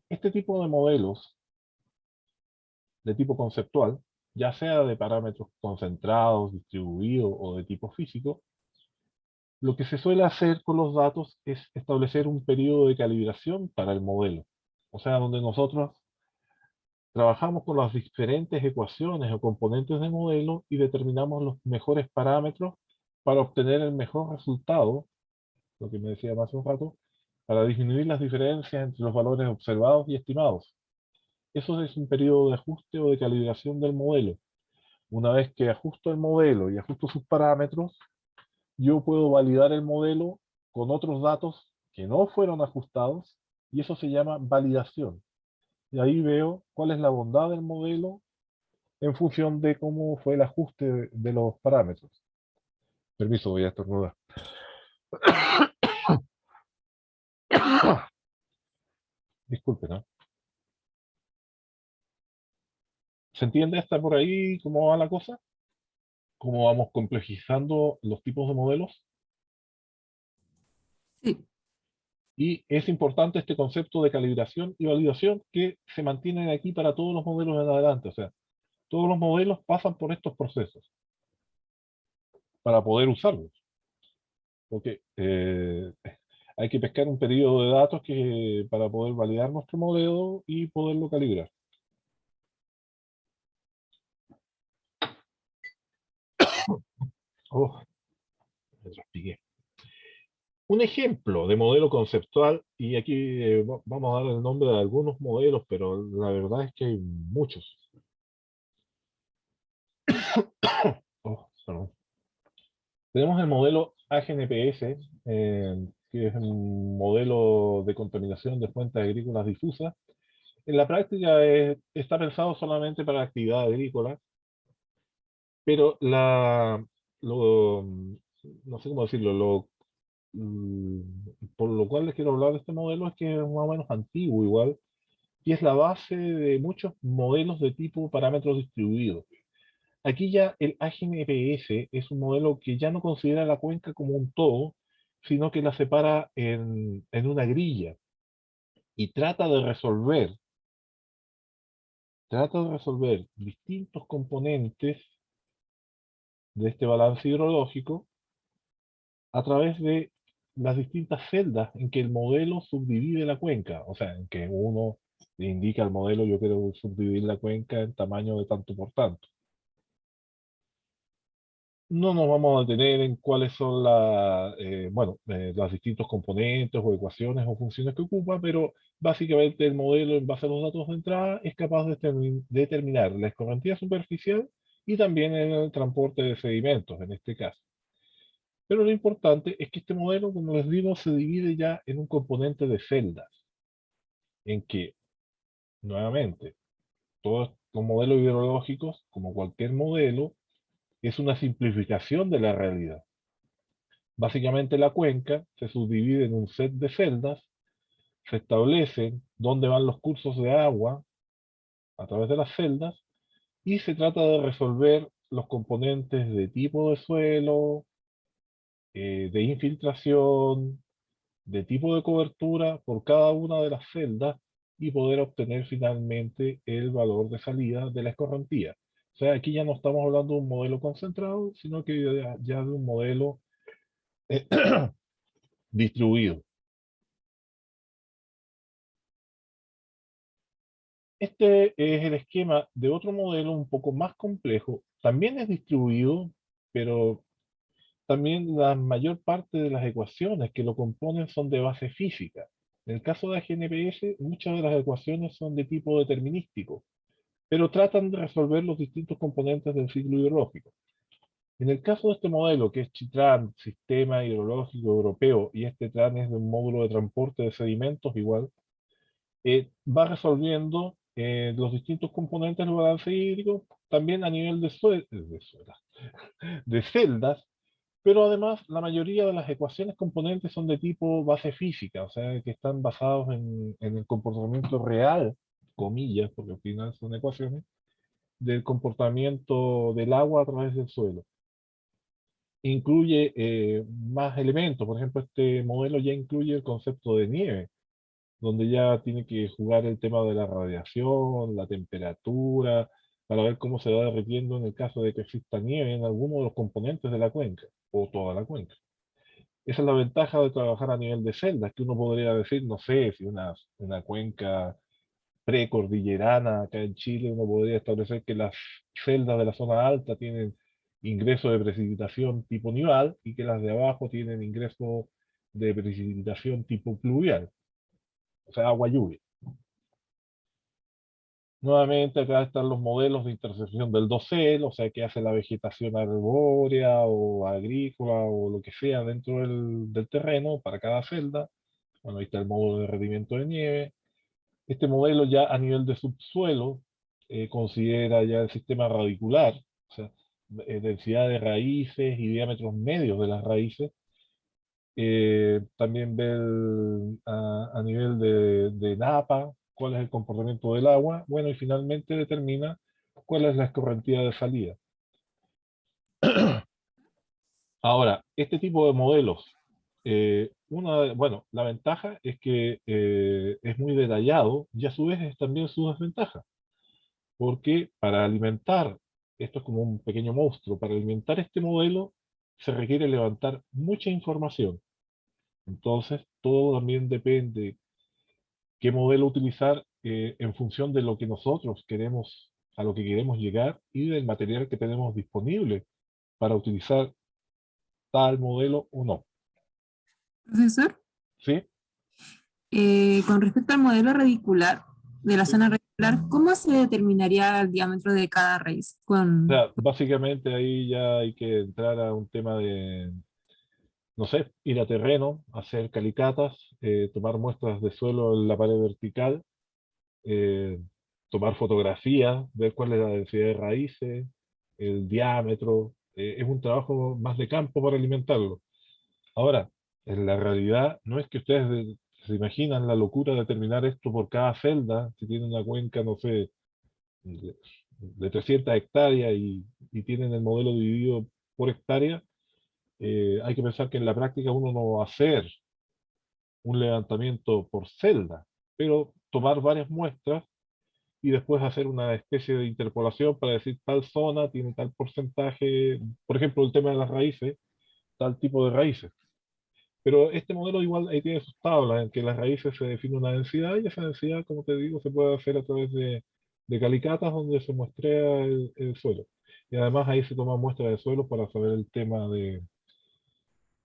Este tipo de modelos, de tipo conceptual, ya sea de parámetros concentrados, distribuidos o de tipo físico, lo que se suele hacer con los datos es establecer un periodo de calibración para el modelo. O sea, donde nosotros trabajamos con las diferentes ecuaciones o componentes del modelo y determinamos los mejores parámetros para obtener el mejor resultado, lo que me decía más hace un rato, para disminuir las diferencias entre los valores observados y estimados. Eso es un periodo de ajuste o de calibración del modelo. Una vez que ajusto el modelo y ajusto sus parámetros, yo puedo validar el modelo con otros datos que no fueron ajustados, y eso se llama validación. Y ahí veo cuál es la bondad del modelo en función de cómo fue el ajuste de los parámetros. Permiso, voy a estornudar. Disculpe, ¿no? ¿Se entiende hasta por ahí cómo va la cosa? ¿Cómo vamos complejizando los tipos de modelos? Sí. Y es importante este concepto de calibración y validación que se mantienen aquí para todos los modelos en adelante. O sea, todos los modelos pasan por estos procesos para poder usarlos. Porque hay que pescar un periodo de datos para poder validar nuestro modelo y poderlo calibrar. Oh, me transpiqué. Un ejemplo de modelo conceptual, y aquí vamos a dar el nombre de algunos modelos, pero la verdad es que hay muchos. Oh, perdón. Tenemos el modelo AGNPS, que es un modelo de contaminación de fuentes agrícolas difusas. En la práctica está pensado solamente para actividad agrícola, pero no sé cómo decirlo, mm, por lo cual les quiero hablar de este modelo es que es más o menos antiguo igual, y es la base de muchos modelos de tipo parámetros distribuidos. Aquí ya el AGNPS es un modelo que ya no considera la cuenca como un todo, sino que la separa en una grilla y trata de resolver distintos componentes de este balance hidrológico a través de las distintas celdas en que el modelo subdivide la cuenca. O sea, en que uno le indica al modelo: yo quiero subdividir la cuenca en tamaño de tanto por tanto. No nos vamos a detener en cuáles son los distintos componentes o ecuaciones o funciones que ocupa, pero básicamente el modelo en base a los datos de entrada es capaz de determinar la escorrentía superficial y también el transporte de sedimentos en este caso. Pero lo importante es que este modelo, como les digo, se divide ya en un componente de celdas, en que, nuevamente, todos los modelos hidrológicos, como cualquier modelo, es una simplificación de la realidad. Básicamente la cuenca se subdivide en un set de celdas, se establecen dónde van los cursos de agua a través de las celdas y se trata de resolver los componentes de tipo de suelo, de infiltración, de tipo de cobertura por cada una de las celdas y poder obtener finalmente el valor de salida de la escorrentía. O sea, aquí ya no estamos hablando de un modelo concentrado, sino que ya de un modelo eh, distribuido. Este es el esquema de otro modelo un poco más complejo. También es distribuido, pero también la mayor parte de las ecuaciones que lo componen son de base física. En el caso de GNPS, muchas de las ecuaciones son de tipo determinístico, pero tratan de resolver los distintos componentes del ciclo hidrológico. En el caso de este modelo, que es CHITRAN, Sistema Hidrológico Europeo, y este TRAN es de un módulo de transporte de sedimentos igual, va resolviendo los distintos componentes del balance hídrico, también a nivel de celdas, pero además la mayoría de las ecuaciones componentes son de tipo base física, o sea, que están basados en el comportamiento real, comillas, porque al final son ecuaciones, del comportamiento del agua a través del suelo. Incluye más elementos, por ejemplo, este modelo ya incluye el concepto de nieve, donde ya tiene que jugar el tema de la radiación, la temperatura, para ver cómo se va derritiendo en el caso de que exista nieve en alguno de los componentes de la cuenca, o toda la cuenca. Esa es la ventaja de trabajar a nivel de celdas, que uno podría decir, no sé, si una cuenca precordillerana acá en Chile, uno podría establecer que las celdas de la zona alta tienen ingreso de precipitación tipo nival y que las de abajo tienen ingreso de precipitación tipo pluvial, o sea, agua lluvia. Nuevamente acá están los modelos de intersección del dosel, o sea, que hace la vegetación arbórea o agrícola o lo que sea dentro del terreno para cada celda. Bueno, ahí está el módulo de rendimiento de nieve. Este modelo ya a nivel de subsuelo considera ya el sistema radicular, o sea, densidad de raíces y diámetros medios de las raíces. También ve a nivel de napa, cuál es el comportamiento del agua, bueno, y finalmente determina cuál es la escorrentía de salida. Ahora, este tipo de modelos, bueno, la ventaja es que es muy detallado y a su vez es también su desventaja, porque para alimentar, esto es como un pequeño monstruo, para alimentar este modelo se requiere levantar mucha información. Entonces, todo también depende qué modelo utilizar en función de lo que nosotros queremos, a lo que queremos llegar y del material que tenemos disponible para utilizar tal modelo o no. Profesor, ¿Sí? con respecto al modelo radicular de la ¿Sí? zona radicular, ¿cómo se determinaría el diámetro de cada raíz? O sea, básicamente ahí ya hay que entrar a un tema de, no sé, ir a terreno, hacer calicatas, tomar muestras de suelo en la pared vertical, eh, tomar fotografías, ver cuál es la densidad de raíces, el diámetro. Es un trabajo más de campo para alimentarlo. Ahora, en la realidad, no es que ustedes se imaginan la locura de terminar esto por cada celda, si tienen una cuenca, no sé, de 300 hectáreas y tienen el modelo dividido por hectárea, hay que pensar que en la práctica uno no va a hacer un levantamiento por celda, pero tomar varias muestras y después hacer una especie de interpolación para decir tal zona tiene tal porcentaje, por ejemplo, el tema de las raíces, tal tipo de raíces. Pero este modelo igual ahí tiene sus tablas en que las raíces se define una densidad y esa densidad, como te digo, se puede hacer a través de calicatas donde se muestrea el suelo. Y además ahí se toman muestras de suelo para saber el tema de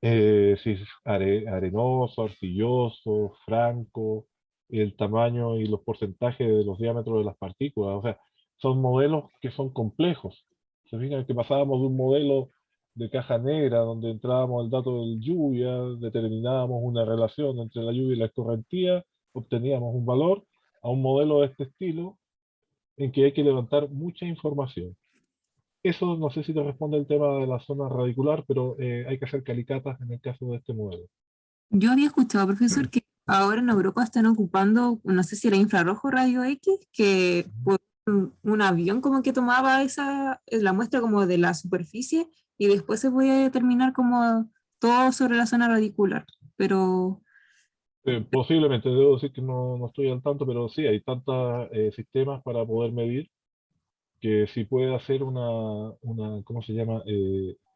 si es arenoso, arcilloso, franco, el tamaño y los porcentajes de los diámetros de las partículas. O sea, son modelos que son complejos. Se fijan que pasábamos de un modelo de caja negra donde entrábamos el dato de lluvia, determinábamos una relación entre la lluvia y la escorrentía, obteníamos un valor, a un modelo de este estilo en que hay que levantar mucha información. Eso no sé si te responde el tema de la zona radicular, pero hay que hacer calicatas en el caso de este modelo. Yo había escuchado, profesor, que ahora en Europa están ocupando, no sé si era infrarrojo o radio X, que pues, un avión como que tomaba la muestra como de la superficie y después se podía determinar como todo sobre la zona radicular. Pero, Posiblemente, debo decir que no estoy al tanto, pero sí, hay tantos sistemas para poder medir que si puede hacer ¿cómo se llama?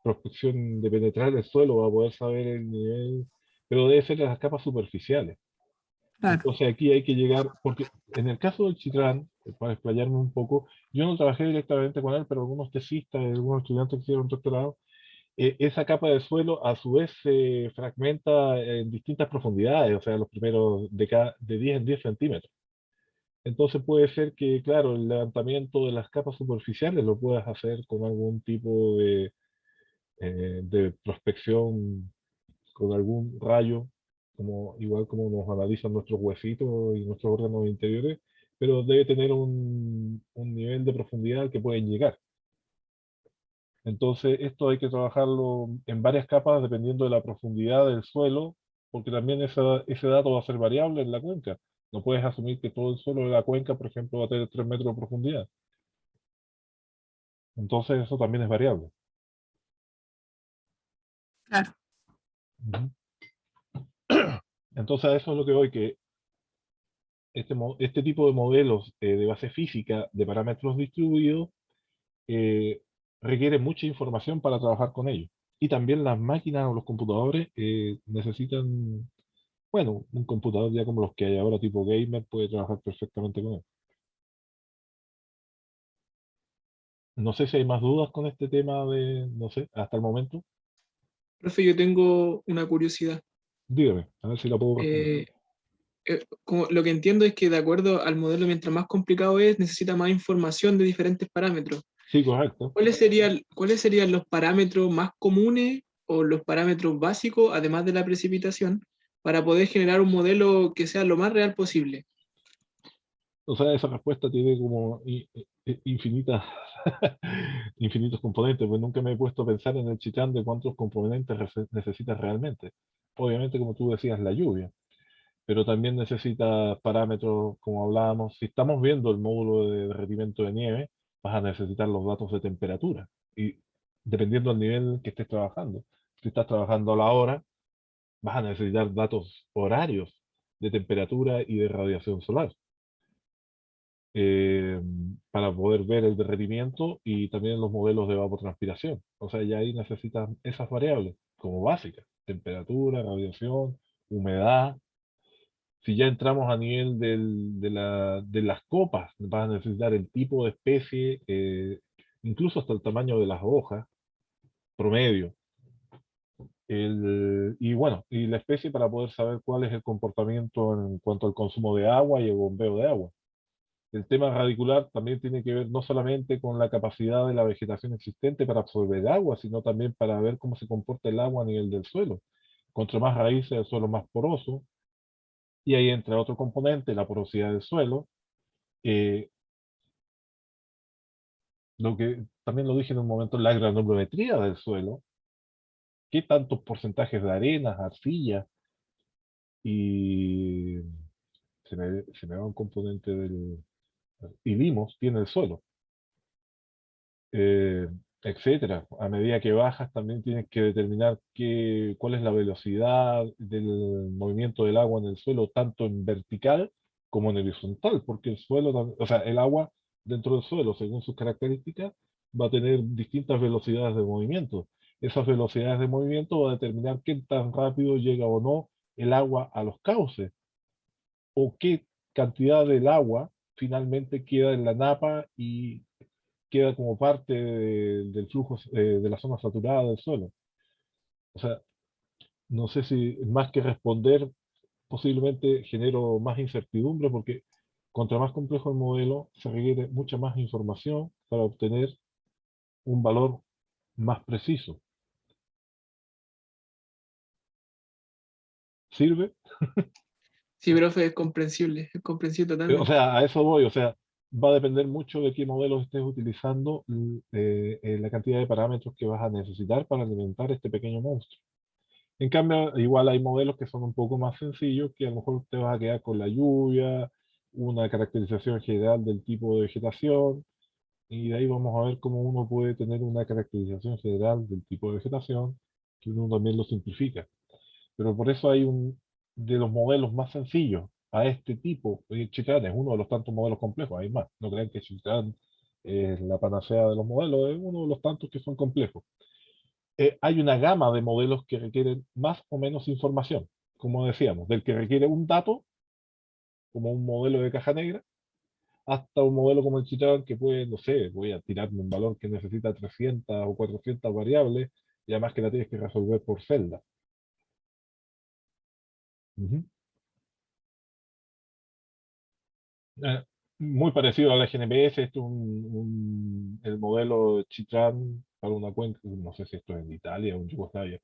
Prospección de penetrar el suelo, va a poder saber el nivel, pero debe ser en las capas superficiales. claro, Entonces aquí hay que llegar, porque en el caso del Chitrán, para explayarme un poco, yo no trabajé directamente con él, pero algunos tesistas, algunos estudiantes que hicieron doctorado, esa capa de suelo a su vez se fragmenta en distintas profundidades, o sea, los primeros de 10 en 10 centímetros. Entonces puede ser que, claro, el levantamiento de las capas superficiales lo puedas hacer con algún tipo de prospección, con algún rayo, igual como nos analizan nuestros huesitos y nuestros órganos interiores, pero debe tener un nivel de profundidad al que pueden llegar. Entonces, esto hay que trabajarlo en varias capas dependiendo de la profundidad del suelo, porque también ese dato va a ser variable en la cuenca. No puedes asumir que todo el suelo de la cuenca, por ejemplo, va a tener 3 metros de profundidad. Entonces, eso también es variable. claro. Ujú. Entonces, a eso es lo que voy, que este tipo de modelos de base física de parámetros distribuidos eh, requiere mucha información para trabajar con ellos. Y también las máquinas o los computadores necesitan, bueno, un computador ya como los que hay ahora tipo gamer puede trabajar perfectamente con él. No sé si hay más dudas con este tema no sé, hasta el momento. Profe, yo tengo una curiosidad. Dígame, a ver si la puedo responder. Eh, Como lo que entiendo es que de acuerdo al modelo, mientras más complicado es, necesita más información de diferentes parámetros. Sí, correcto. Cuáles serían los parámetros más comunes o los parámetros básicos, además de la precipitación, para poder generar un modelo que sea lo más real posible? O sea, esa respuesta tiene como infinitas, infinitos componentes, pues nunca me he puesto a pensar en el Chitán de cuántos componentes necesitas realmente. Obviamente, como tú decías, la lluvia, pero también necesita parámetros, como hablábamos, si estamos viendo el módulo de derretimiento de nieve, vas a necesitar los datos de temperatura, y dependiendo del nivel que estés trabajando. Si estás trabajando a la hora, vas a necesitar datos horarios de temperatura y de radiación solar eh, para poder ver el derretimiento y también los modelos de evapotranspiración. O sea, ya ahí necesitas esas variables como básicas, temperatura, radiación, humedad. Si ya entramos a nivel de las copas, vas a necesitar el tipo de especie, incluso hasta el tamaño de las hojas, promedio. Y bueno, y la especie para poder saber cuál es el comportamiento en cuanto al consumo de agua y el bombeo de agua. El tema radicular también tiene que ver no solamente con la capacidad de la vegetación existente para absorber agua, sino también para ver cómo se comporta el agua a nivel del suelo. Contra más raíces, el suelo más poroso, y ahí entra otro componente, la porosidad del suelo. eh, lo que también lo dije en un momento, la granulometría del suelo, qué tantos porcentajes de arenas, arcilla, y se me va un componente y limos tiene el suelo. eh, etcétera. A medida que bajas, también tienes que determinar cuál es la velocidad del movimiento del agua en el suelo, tanto en vertical como en horizontal, porque el suelo, o sea, el agua dentro del suelo, según sus características, va a tener distintas velocidades de movimiento. Esas velocidades de movimiento va a determinar qué tan rápido llega o no el agua a los cauces, o qué cantidad del agua finalmente queda en la napa y queda como parte del flujo de la zona saturada del suelo. O sea, no sé si más que responder, posiblemente genero más incertidumbre porque contra más complejo el modelo, se requiere mucha más información para obtener un valor más preciso. ¿Sirve? Sí, profe, es comprensible O totalmente. sea, a eso voy. O sea, va a depender mucho de qué modelos estés utilizando, la cantidad de parámetros que vas a necesitar para alimentar este pequeño monstruo. En cambio, igual hay modelos que son un poco más sencillos, que a lo mejor te vas a quedar con la lluvia, una caracterización general del tipo de vegetación, y de ahí vamos a ver cómo uno puede tener una caracterización general del tipo de vegetación, que uno también lo simplifica. Pero por eso hay de los modelos más sencillos a este tipo, Chitran es uno de los tantos modelos complejos, hay más, no crean que Chitran es la panacea de los modelos, es uno de los tantos que son complejos. Hay una gama de modelos que requieren más o menos información, como decíamos, del que requiere un dato, como un modelo de caja negra, hasta un modelo como el Chitran que puede, no sé, voy a tirarme un valor que necesita 300 o 400 variables, y además que la tienes que resolver por celda. Ujú. Eh, Muy parecido al GNPS, esto es el modelo Chitran para una cuenca, no sé si esto es en Italia o en Yugoslavia.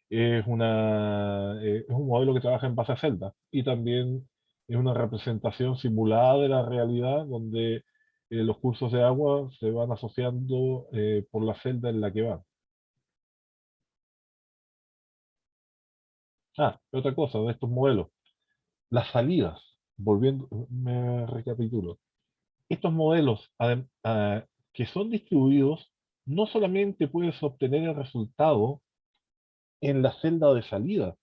Es un modelo que trabaja en base a celdas y también es una representación simulada de la realidad donde los cursos de agua se van asociando por la celda en la que van. Otra cosa de estos modelos, las salidas, volviendo, me recapitulo. Estos modelos que son distribuidos, no solamente puedes obtener el resultado en la celda de salida,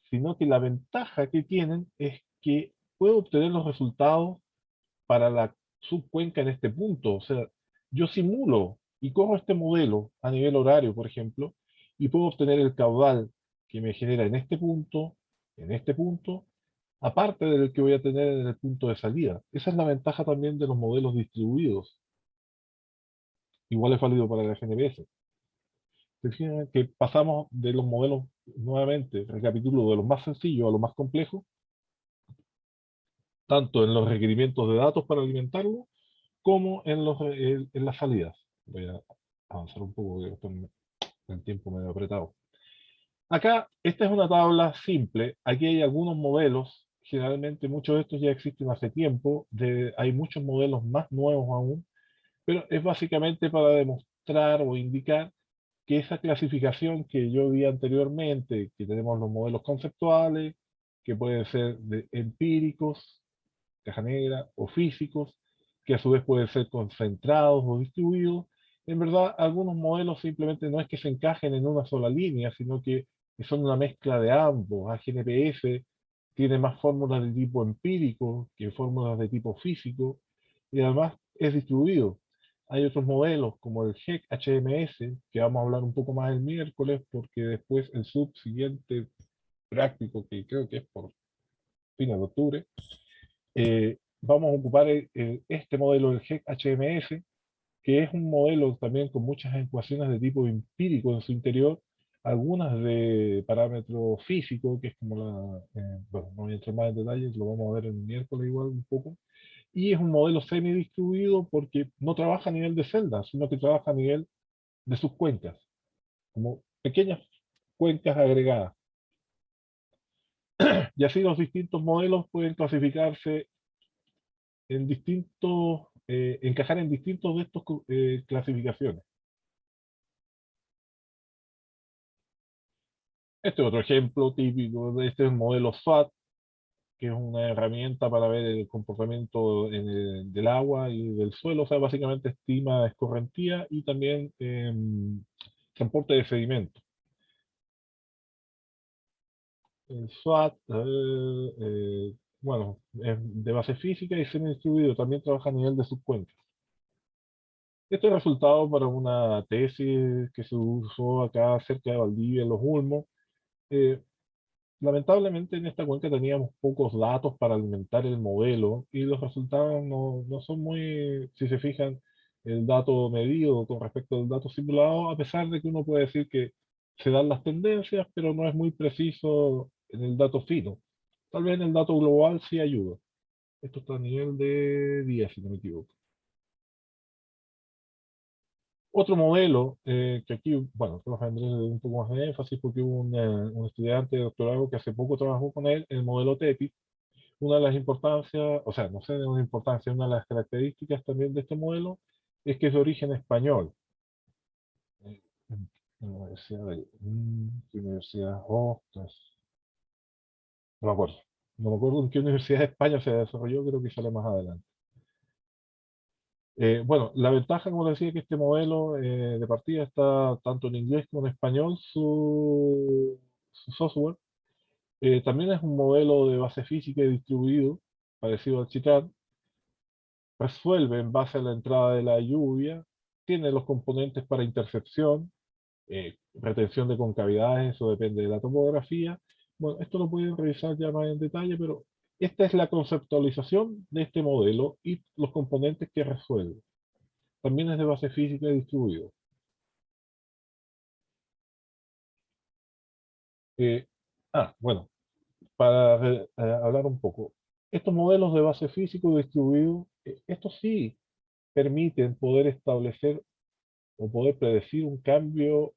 sino que la ventaja que tienen es que puedo obtener los resultados para la subcuenca en este punto. O sea, yo simulo y corro este modelo a nivel horario, por ejemplo, y puedo obtener el caudal que me genera en este punto, aparte del que voy a tener en el punto de salida. Esa es la ventaja también de los modelos distribuidos. Igual es válido para la GNBS. Se fijan que pasamos de los modelos, nuevamente, recapitulo, de los más sencillos a los más complejos, tanto en los requerimientos de datos para alimentarlo, como en las salidas. Voy a avanzar un poco, porque el tiempo medio apretado. Acá, esta es una tabla simple. Aquí hay algunos modelos, generalmente muchos de estos ya existen hace tiempo, hay muchos modelos más nuevos aún, pero es básicamente para demostrar o indicar que esa clasificación que yo vi anteriormente, que tenemos los modelos conceptuales, que pueden ser empíricos, caja negra, o físicos, que a su vez pueden ser concentrados o distribuidos. En verdad, algunos modelos simplemente no es que se encajen en una sola línea, sino que son una mezcla de ambos. AGNPS tiene más fórmulas de tipo empírico que fórmulas de tipo físico, y además es distribuido. Hay otros modelos como el GEC HMS, que vamos a hablar un poco más el miércoles, porque después el subsiguiente práctico, que creo que es por fines de octubre, vamos a ocupar este modelo del GEC HMS, que es un modelo también con muchas ecuaciones de tipo empírico en su interior, algunas de parámetro físico, que es como bueno, no voy a entrar más en detalles, lo vamos a ver el miércoles igual un poco, y es un modelo semi-distribuido porque no trabaja a nivel de celdas, sino que trabaja a nivel de sus cuencas, como pequeñas cuencas agregadas. Y así los distintos modelos pueden clasificarse en distintos, encajar en distintos de estos clasificaciones. Este es otro ejemplo típico de este modelo SWOT, que es una herramienta para ver el comportamiento del agua y del suelo. O sea, básicamente estima escorrentía y también transporte de sedimento. El SWOT, bueno, es de base física y semi-distribuido. También trabaja a nivel de subcuencas. Este es el resultado para una tesis que se usó acá cerca de Valdivia, en Los Ulmos. Eh, Lamentablemente en esta cuenca teníamos pocos datos para alimentar el modelo y los resultados no son muy, si se fijan, el dato medido con respecto al dato simulado, a pesar de que uno puede decir que se dan las tendencias, pero no es muy preciso en el dato fino. Tal vez en el dato global sí ayuda. Esto está a nivel de 10, si no me equivoco. Otro modelo, que aquí, bueno, tendré un poco más de énfasis porque hubo un estudiante de doctorado que hace poco trabajó con él, el modelo TEPI. Una de las importancias, o sea, no sé de una importancia, una de las características también de este modelo es que es de origen español. En la Universidad de... ¿qué universidad? Oh, no me acuerdo. No me acuerdo en qué universidad de España se desarrolló, creo que sale más adelante. Bueno, la ventaja, como decía, es que este modelo de partida está tanto en inglés como en español, su software. También es un modelo de base física y distribuido, parecido al Chitran. Resuelve en base a la entrada de la lluvia, tiene los componentes para intercepción, retención de concavidades, eso depende de la topografía. Bueno, esto lo pueden revisar ya más en detalle, pero esta es la conceptualización de este modelo y los componentes que resuelve. También es de base física y distribuido. Eh, bueno, para hablar un poco. Estos modelos de base físico y distribuido, estos sí permiten poder establecer o poder predecir un cambio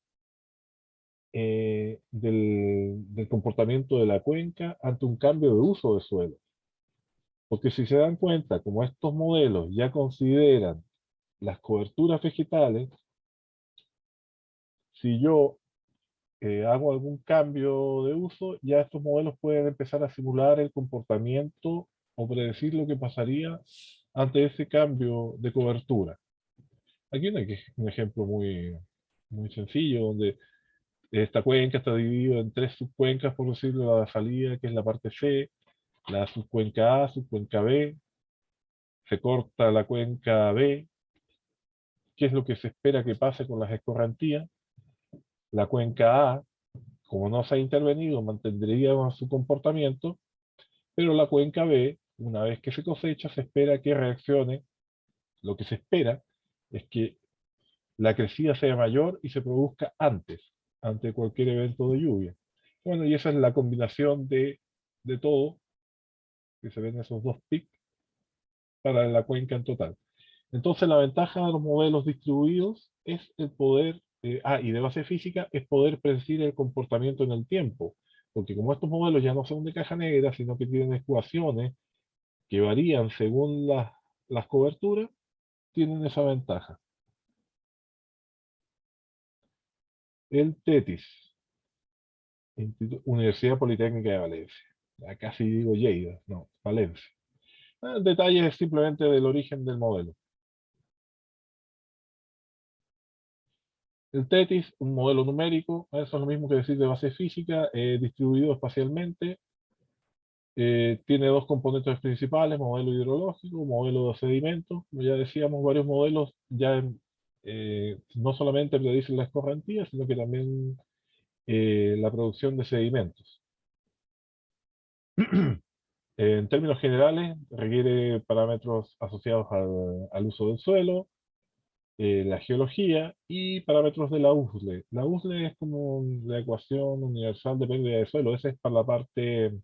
del comportamiento de la cuenca ante un cambio de uso de suelo. Porque si se dan cuenta, como estos modelos ya consideran las coberturas vegetales, si yo hago algún cambio de uso, ya estos modelos pueden empezar a simular el comportamiento o predecir lo que pasaría ante ese cambio de cobertura. Aquí hay un ejemplo muy sencillo, donde esta cuenca está dividida en tres subcuencas, por decirlo, la salida, que es la parte C, la subcuenca A, subcuenca B, se corta la cuenca B, qué es lo que se espera que pase con las escorrentías. La cuenca A, como no se ha intervenido, mantendría su comportamiento, pero la cuenca B, una vez que se cosecha, se espera que reaccione. Lo que se espera es que la crecida sea mayor y se produzca antes, ante cualquier evento de lluvia. Bueno, y esa es la combinación de todo, que se ven esos dos picos, para la cuenca en total. Entonces la ventaja de los modelos distribuidos es el poder, y de base física, es poder predecir el comportamiento en el tiempo. Porque como estos modelos ya no son de caja negra, sino que tienen ecuaciones que varían según las coberturas, tienen esa ventaja. El TETIS, Universidad Politécnica de Valencia. Ya casi digo Lleida, no, Valencia. Detalles simplemente del origen del modelo. El TETIS, un modelo numérico, eso es lo mismo que decir de base física, distribuido espacialmente. Tiene dos componentes principales, modelo hidrológico, modelo de sedimentos. Como ya decíamos, varios modelos ya no solamente predicen la escorrentía, sino que también la producción de sedimentos. En términos generales, requiere parámetros asociados al uso del suelo, la geología y parámetros de la USLE. La USLE es como la ecuación universal de pérdida de suelo. Esa es para la parte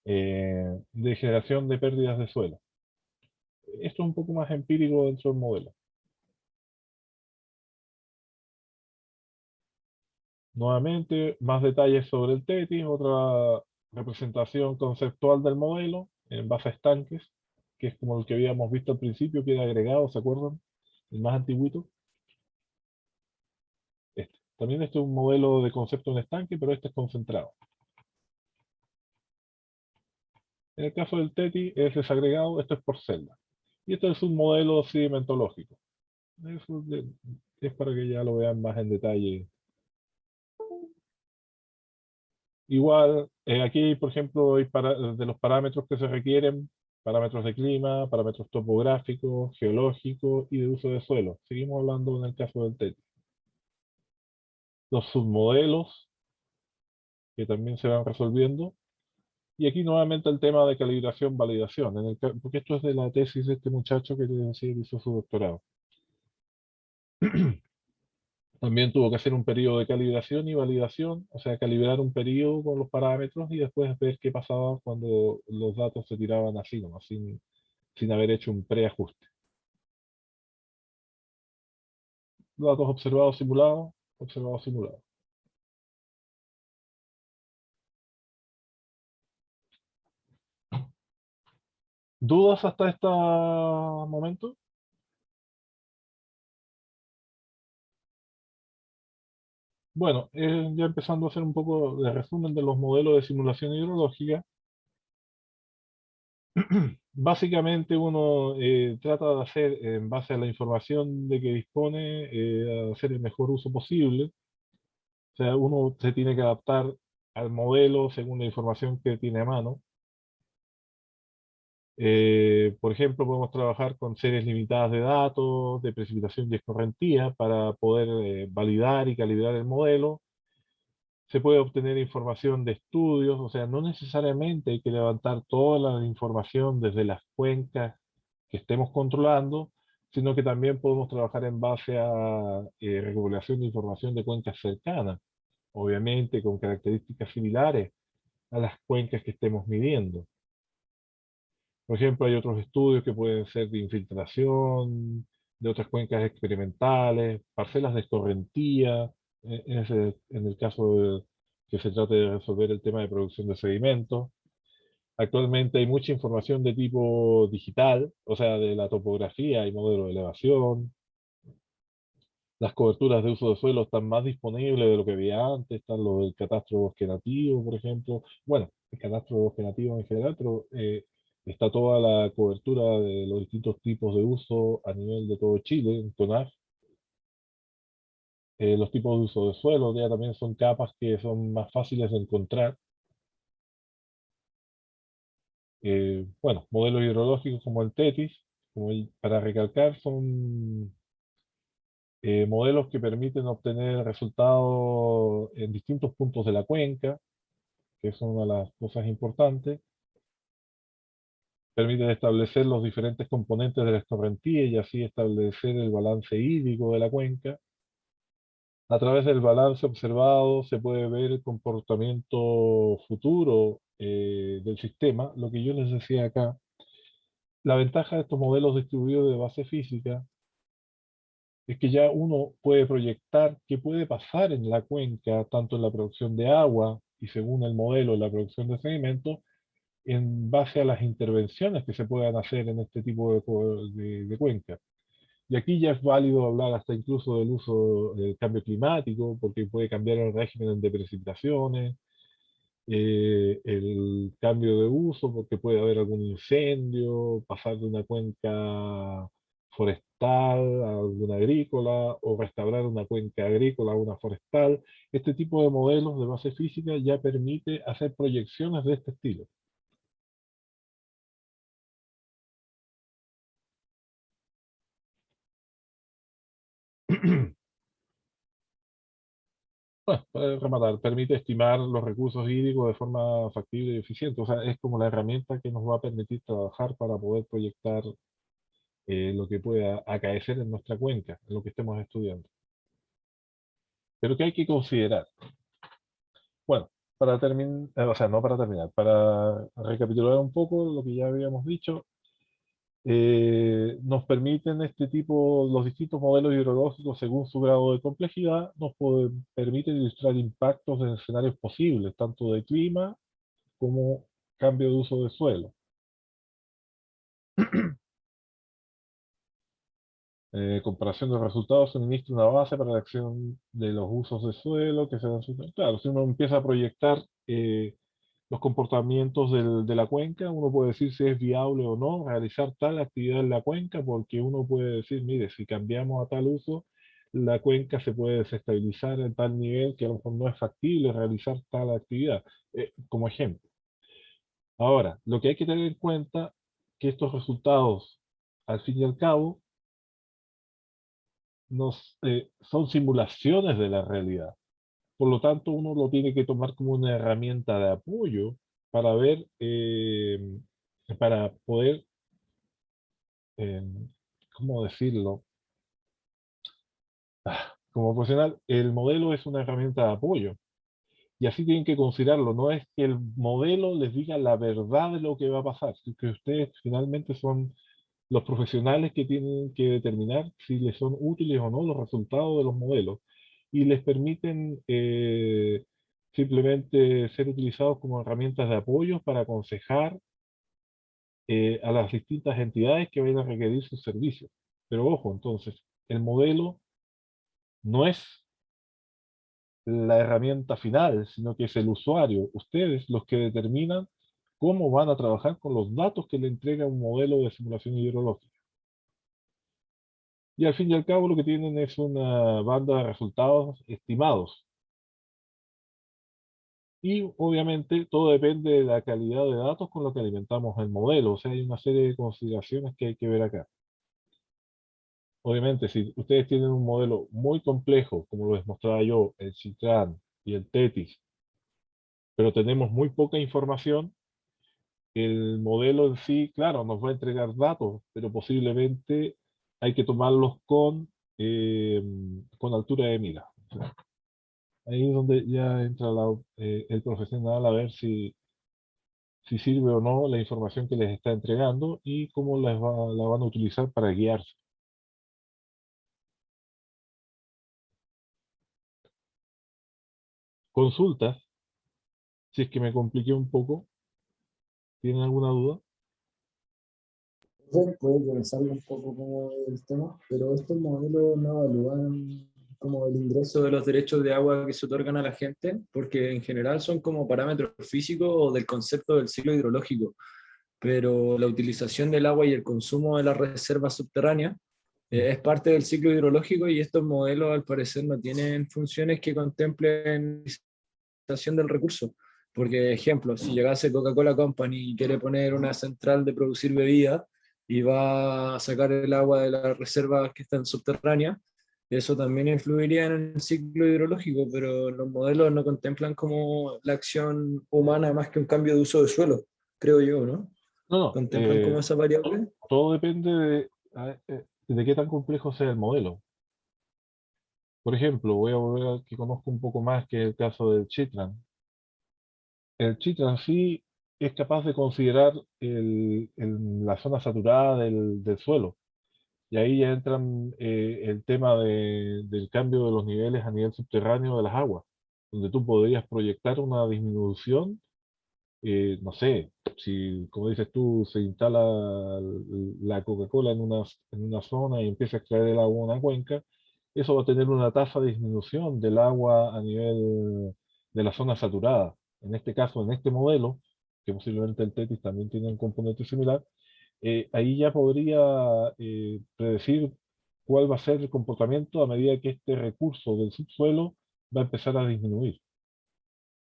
de generación de pérdidas de suelo. Esto es un poco más empírico dentro del modelo. Nuevamente, más detalles sobre el TETIS, otra representación conceptual del modelo en base a estanques, que es como el que habíamos visto al principio, que era agregado, ¿se acuerdan? El más antiguito. Este. También este es un modelo de concepto en estanque, pero este es concentrado. En el caso del TETI es desagregado, esto es por celda. Y este es un modelo sedimentológico. Eso es para que ya lo vean más en detalle. Igual, aquí, por ejemplo, hay de los parámetros que se requieren, parámetros de clima, parámetros topográficos, geológicos y de uso de suelo. Seguimos hablando en el caso del TETI. Los submodelos, que también se van resolviendo. Y aquí nuevamente el tema de calibración, validación, porque esto es de la tesis de este muchacho que les decía que hizo su doctorado. También tuvo que hacer un periodo de calibración y validación, o sea, calibrar un periodo con los parámetros y después ver qué pasaba cuando los datos se tiraban así, nomás, sin haber hecho un preajuste. Datos observados, simulados, observados, simulados. ¿Dudas hasta este momento? Bueno, ya empezando a hacer un poco de resumen de los modelos de simulación hidrológica. Básicamente uno trata de hacer, en base a la información de que dispone, hacer el mejor uso posible. O sea, uno se tiene que adaptar al modelo según la información que tiene a mano. Por ejemplo, podemos trabajar con series limitadas de datos, de precipitación y escorrentía para poder validar y calibrar el modelo. Se puede obtener información de estudios, o sea, no necesariamente hay que levantar toda la información desde las cuencas que estemos controlando, sino que también podemos trabajar en base a recopilación de información de cuencas cercanas, obviamente con características similares a las cuencas que estemos midiendo. Por ejemplo, hay otros estudios que pueden ser de infiltración, de otras cuencas experimentales, parcelas de escorrentía, en el caso de que se trate de resolver el tema de producción de sedimentos. Actualmente hay mucha información de tipo digital, o sea, de la topografía y modelo de elevación. Las coberturas de uso de suelo están más disponibles de lo que había antes, están lo del catastro bosque nativo, por ejemplo. Bueno, el catastro bosque nativo en general, pero está toda la cobertura de los distintos tipos de uso a nivel de todo Chile, en TONAF. Los tipos de uso de suelo ya también son capas que son más fáciles de encontrar. Bueno, modelos hidrológicos como el TETIS, para recalcar, son modelos que permiten obtener resultados en distintos puntos de la cuenca, que es una de las cosas importantes. Permiten establecer los diferentes componentes de la escorrentía y así establecer el balance hídrico de la cuenca. A través del balance observado se puede ver el comportamiento futuro del sistema. Lo que yo les decía acá, la ventaja de estos modelos distribuidos de base física es que ya uno puede proyectar qué puede pasar en la cuenca, tanto en la producción de agua y según el modelo, la producción de sedimentos, en base a las intervenciones que se puedan hacer en este tipo de cuenca. Y aquí ya es válido hablar hasta incluso del uso del cambio climático, porque puede cambiar el régimen de precipitaciones, el cambio de uso, porque puede haber algún incendio, pasar de una cuenca forestal a una agrícola, o restaurar una cuenca agrícola a una forestal. Este tipo de modelos de base física ya permite hacer proyecciones de este estilo. Bueno, para rematar, permite estimar los recursos hídricos de forma factible y eficiente. O sea, es como la herramienta que nos va a permitir trabajar para poder proyectar lo que pueda acaecer en nuestra cuenca, en lo que estemos estudiando. Pero ¿qué hay que considerar? Bueno, para terminar, o sea, no para terminar, para recapitular un poco lo que ya habíamos dicho, nos permiten este tipo, los distintos modelos hidrológicos según su grado de complejidad, permiten ilustrar impactos en escenarios posibles, tanto de clima como cambio de uso de suelo. Comparación de resultados suministra una base para la acción de los usos de suelo que se dan. Claro, si uno empieza a proyectar los comportamientos de la cuenca, uno puede decir si es viable o no realizar tal actividad en la cuenca, porque uno puede decir, mire, si cambiamos a tal uso, la cuenca se puede desestabilizar en tal nivel que a lo mejor no es factible realizar tal actividad, como ejemplo. Ahora, lo que hay que tener en cuenta que estos resultados, al fin y al cabo, son simulaciones de la realidad. Por lo tanto, uno lo tiene que tomar como una herramienta de apoyo para ver, para poder, eh, ¿cómo decirlo? Como profesional, el modelo es una herramienta de apoyo. Y así tienen que considerarlo. No es que el modelo les diga la verdad de lo que va a pasar, sino que ustedes finalmente son los profesionales que tienen que determinar si les son útiles o no los resultados de los modelos y les permiten simplemente ser utilizados como herramientas de apoyo para aconsejar a las distintas entidades que vayan a requerir sus servicios. Pero ojo, entonces, el modelo no es la herramienta final, sino que es el usuario, ustedes los que determinan cómo van a trabajar con los datos que le entrega un modelo de simulación hidrológica. Y al fin y al cabo lo que tienen es una banda de resultados estimados. Y obviamente todo depende de la calidad de datos con lo que alimentamos el modelo. O sea, hay una serie de consideraciones que hay que ver acá. Obviamente, si ustedes tienen un modelo muy complejo, como lo les mostraba yo, el Citran y el TETIS, pero tenemos muy poca información, el modelo en sí, claro, nos va a entregar datos, pero posiblemente hay que tomarlos con altura de mira. O sea, ahí es donde ya entra el profesional a ver si sirve o no la información que les está entregando y cómo la van a utilizar para guiarse. Consultas, si es que me compliqué un poco, ¿tienen alguna duda? Puede que me salga un poco como el tema, pero estos modelos no evalúan como el ingreso de los derechos de agua que se otorgan a la gente, porque en general son como parámetros físicos o del concepto del ciclo hidrológico, pero la utilización del agua y el consumo de las reservas subterráneas es parte del ciclo hidrológico y estos modelos al parecer no tienen funciones que contemplen la utilización del recurso. Porque, ejemplo, si llegase Coca-Cola Company y quiere poner una central de producir bebidas, y va a sacar el agua de las reservas que están subterráneas, eso también influiría en el ciclo hidrológico, pero los modelos no contemplan como la acción humana más que un cambio de uso de suelo, creo yo, ¿no? No, no, ¿Contemplan como esa variable? todo depende de qué tan complejo sea el modelo. Por ejemplo, voy a volver al que conozco un poco más, que es el caso del Chitran. El Chitran sí es capaz de considerar la zona saturada del suelo. Y ahí ya entran el tema del cambio de los niveles a nivel subterráneo de las aguas, donde tú podrías proyectar una disminución, no sé, si, como dices tú, se instala la Coca-Cola en una zona y empieza a extraer el agua en una cuenca, eso va a tener una tasa de disminución del agua a nivel de la zona saturada. En este caso, en este modelo, que posiblemente el TETIS también tiene un componente similar, ahí ya podría predecir cuál va a ser el comportamiento a medida que este recurso del subsuelo va a empezar a disminuir.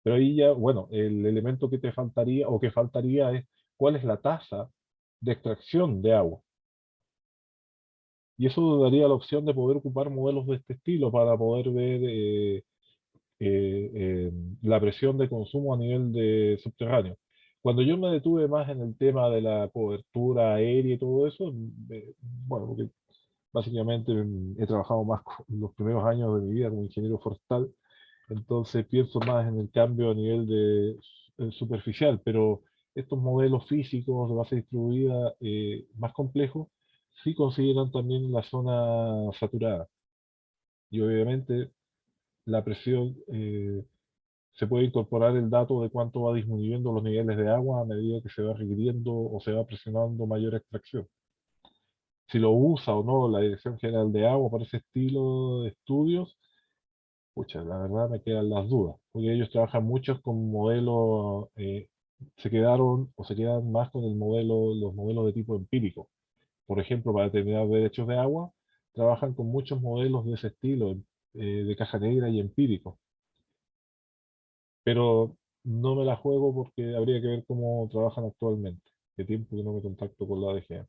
Pero ahí ya, bueno, el elemento que te faltaría o que faltaría es cuál es la tasa de extracción de agua. Y eso daría la opción de poder ocupar modelos de este estilo para poder ver la presión de consumo a nivel de subterráneo. Cuando yo me detuve más en el tema de la cobertura aérea y todo eso, bueno, porque básicamente he trabajado más los primeros años de mi vida como ingeniero forestal, entonces pienso más en el cambio a nivel superficial, pero estos modelos físicos de base distribuida más complejos sí consideran también la zona saturada. Y obviamente la presión, se puede incorporar el dato de cuánto va disminuyendo los niveles de agua a medida que se va requiriendo o se va presionando mayor extracción. Si lo usa o no la Dirección General de Agua para ese estilo de estudios, pucha, la verdad me quedan las dudas, porque ellos trabajan muchos con modelos, se quedaron o se quedan más con los modelos de tipo empírico. Por ejemplo, para determinar derechos de agua, trabajan con muchos modelos de ese estilo, de caja negra y empírico. Pero no me la juego porque habría que ver cómo trabajan actualmente. Qué tiempo que no me contacto con la DGA.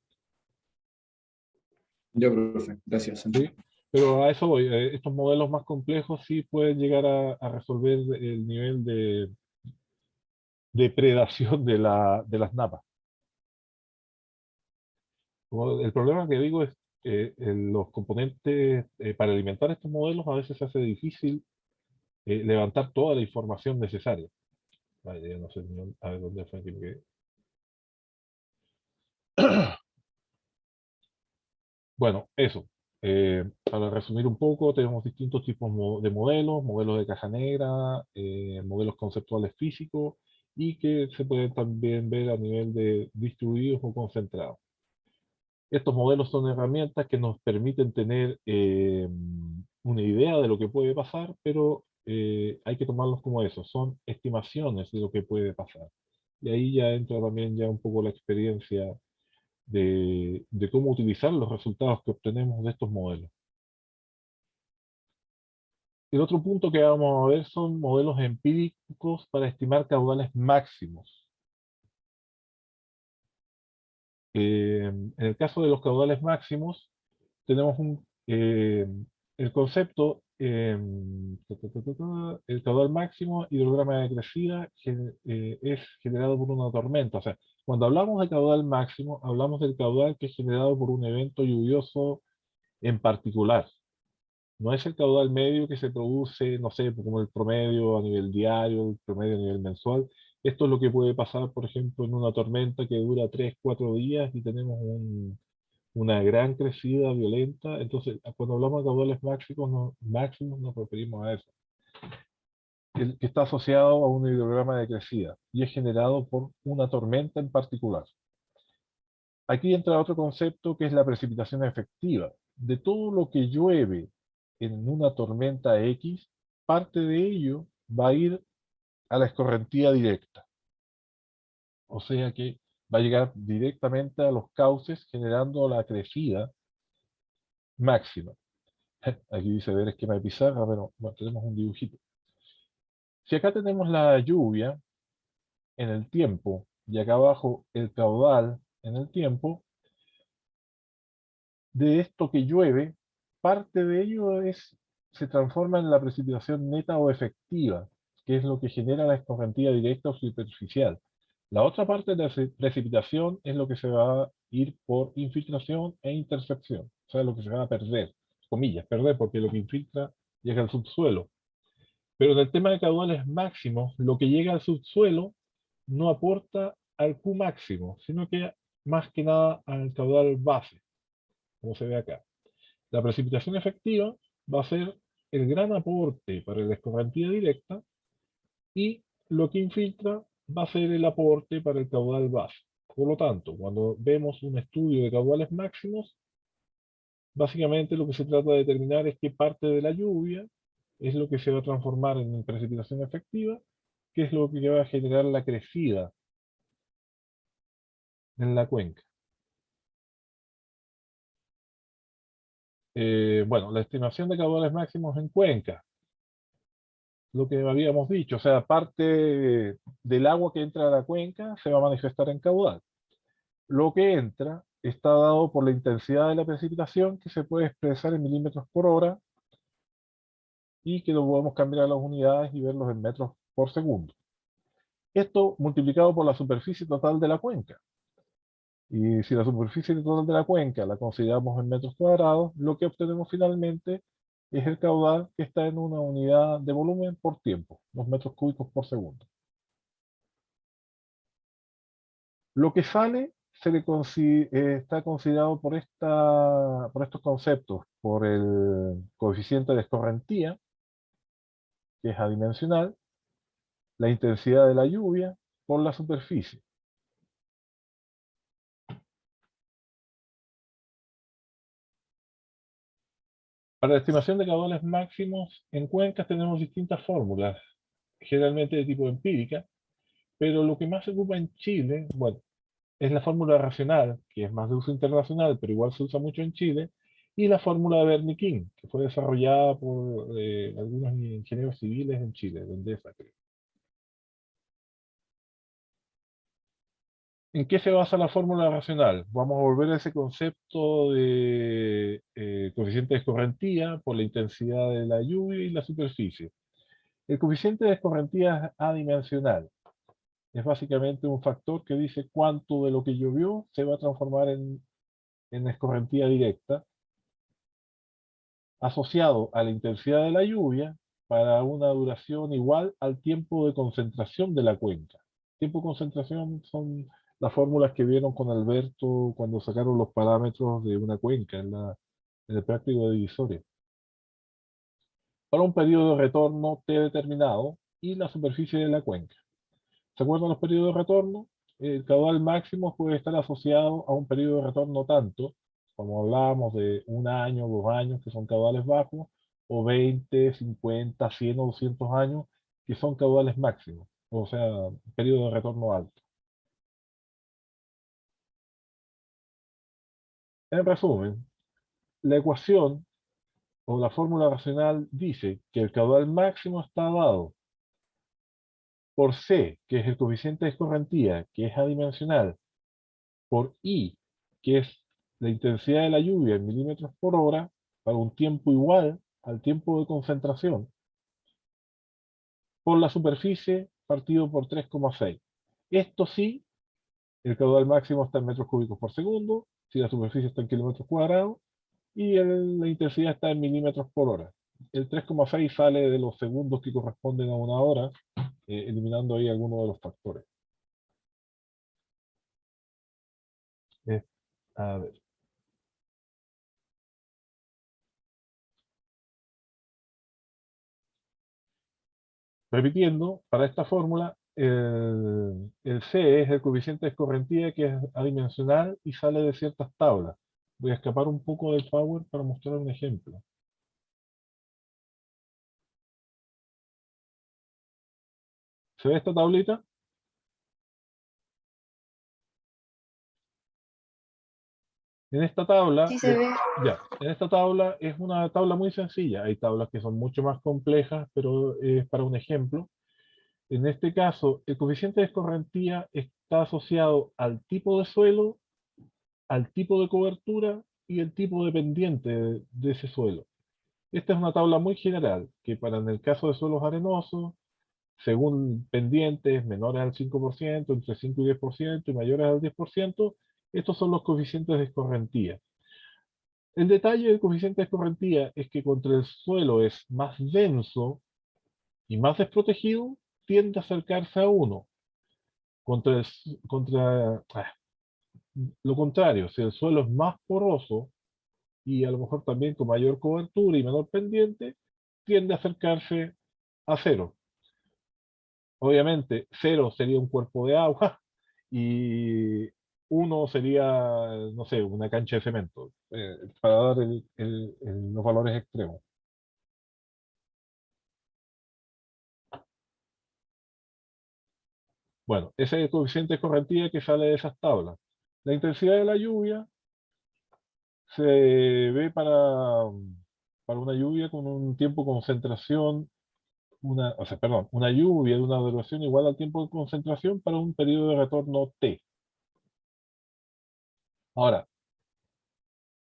Ya, profe, gracias. ¿Sí? Pero a eso voy. Estos modelos más complejos sí pueden llegar a resolver el nivel de depredación de las napas. El problema que digo es los componentes, para alimentar estos modelos a veces se hace difícil levantar toda la información necesaria. Vale, ya no sé a ver dónde fue que me quedé. Bueno, eso. Para resumir un poco, tenemos distintos tipos de modelos de caja negra, modelos conceptuales físicos, y que se pueden también ver a nivel de distribuidos o concentrados. Estos modelos son herramientas que nos permiten tener una idea de lo que puede pasar, pero hay que tomarlos como eso, son estimaciones de lo que puede pasar. Y ahí ya entra también ya un poco la experiencia de cómo utilizar los resultados que obtenemos de estos modelos. El otro punto que vamos a ver son modelos empíricos para estimar caudales máximos. En el caso de los caudales máximos, tenemos el concepto, el caudal máximo, hidrograma de crecida, es generado por una tormenta. O sea, cuando hablamos de caudal máximo, hablamos del caudal que es generado por un evento lluvioso en particular. No es el caudal medio que se produce, no sé, como el promedio a nivel diario, el promedio a nivel mensual. Esto es lo que puede pasar, por ejemplo, en una tormenta que dura 3, 4 días y tenemos una gran crecida violenta. Entonces, cuando hablamos de caudales máximos nos referimos a eso. Que está asociado a un hidrograma de crecida y es generado por una tormenta en particular. Aquí entra otro concepto que es la precipitación efectiva. De todo lo que llueve en una tormenta X, parte de ello va a ir a la escorrentía directa. O sea que va a llegar directamente a los cauces generando la crecida máxima. Aquí dice ver esquema de pizarra, pero bueno, tenemos un dibujito. Si acá tenemos la lluvia en el tiempo y acá abajo el caudal en el tiempo, de esto que llueve, parte de ello se transforma en la precipitación neta o efectiva, que es lo que genera la escorrentía directa o superficial. La otra parte de la precipitación es lo que se va a ir por infiltración e intercepción, o sea, lo que se va a perder, comillas, perder, porque lo que infiltra llega al subsuelo. Pero en el tema de caudales máximos, lo que llega al subsuelo no aporta al Q máximo, sino que más que nada al caudal base, como se ve acá. La precipitación efectiva va a ser el gran aporte para la escorrentía directa y lo que infiltra va a ser el aporte para el caudal base. Por lo tanto, cuando vemos un estudio de caudales máximos, básicamente lo que se trata de determinar es qué parte de la lluvia es lo que se va a transformar en precipitación efectiva, que es lo que va a generar la crecida en la cuenca. Bueno, la estimación de caudales máximos en cuenca, lo que habíamos dicho, o sea, parte del agua que entra a la cuenca se va a manifestar en caudal. Lo que entra está dado por la intensidad de la precipitación, que se puede expresar en milímetros por hora, y que lo podemos cambiar a las unidades y verlos en metros por segundo. Esto multiplicado por la superficie total de la cuenca. Y si la superficie total de la cuenca la consideramos en metros cuadrados, lo que obtenemos finalmente es el caudal que está en una unidad de volumen por tiempo, los metros cúbicos por segundo. Lo que sale está considerado por estos conceptos, por el coeficiente de escorrentía, que es adimensional, la intensidad de la lluvia por la superficie. Para la estimación de caudales máximos en cuencas tenemos distintas fórmulas, generalmente de tipo empírica, pero lo que más se ocupa en Chile, bueno, es la fórmula racional, que es más de uso internacional, pero igual se usa mucho en Chile, y la fórmula de Wernicke, que fue desarrollada por algunos ingenieros civiles en Chile, de Endesa, creo. ¿En qué se basa la fórmula racional? Vamos a volver a ese concepto de coeficiente de escorrentía por la intensidad de la lluvia y la superficie. El coeficiente de escorrentía es adimensional. Es básicamente un factor que dice cuánto de lo que llovió se va a transformar en escorrentía directa, asociado a la intensidad de la lluvia para una duración igual al tiempo de concentración de la cuenca. Tiempo de concentración son las fórmulas que vieron con Alberto cuando sacaron los parámetros de una cuenca en el práctico de divisoria. Para un periodo de retorno T determinado y la superficie de la cuenca. ¿Se acuerdan los periodos de retorno? El caudal máximo puede estar asociado a un periodo de retorno tanto, como hablábamos de 1 año, 2 años, que son caudales bajos, o 20, 50, 100 o 200 años, que son caudales máximos, o sea, periodo de retorno alto. En resumen, la ecuación o la fórmula racional dice que el caudal máximo está dado por C, que es el coeficiente de escorrentía, que es adimensional, por I, que es la intensidad de la lluvia en milímetros por hora, para un tiempo igual al tiempo de concentración, por la superficie partido por 3,6. Esto sí, el caudal máximo está en metros cúbicos por segundo, si la superficie está en kilómetros cuadrados, y la intensidad está en milímetros por hora. El 3,6 sale de los segundos que corresponden a una hora, eliminando ahí algunos de los factores. A ver. Repitiendo, para esta fórmula, el C es el coeficiente de escorrentía que es adimensional y sale de ciertas tablas. Voy a escapar un poco del Power para mostrar un ejemplo. ¿Se ve esta tablita? En esta tabla, Sí se ve. en esta tabla es una tabla muy sencilla. Hay tablas que son mucho más complejas, pero es para un ejemplo. En este caso, el coeficiente de escorrentía está asociado al tipo de suelo, al tipo de cobertura y el tipo de pendiente de ese suelo. Esta es una tabla muy general, que para en el caso de suelos arenosos, según pendientes menores al 5%, entre 5 y 10% y mayores al 10%, estos son los coeficientes de escorrentía. El detalle del coeficiente de escorrentía es que contra el suelo es más denso y más desprotegido, tiende a acercarse a 1. Lo contrario, si el suelo es más poroso y a lo mejor también con mayor cobertura y menor pendiente, tiende a acercarse a 0. Obviamente, 0 sería un cuerpo de agua y 1 sería, no sé, una cancha de cemento, para dar los valores extremos. Bueno, ese es el coeficiente de escorrentía que sale de esas tablas. La intensidad de la lluvia se ve para una lluvia con un tiempo de concentración, una lluvia de una duración igual al tiempo de concentración para un periodo de retorno T. Ahora,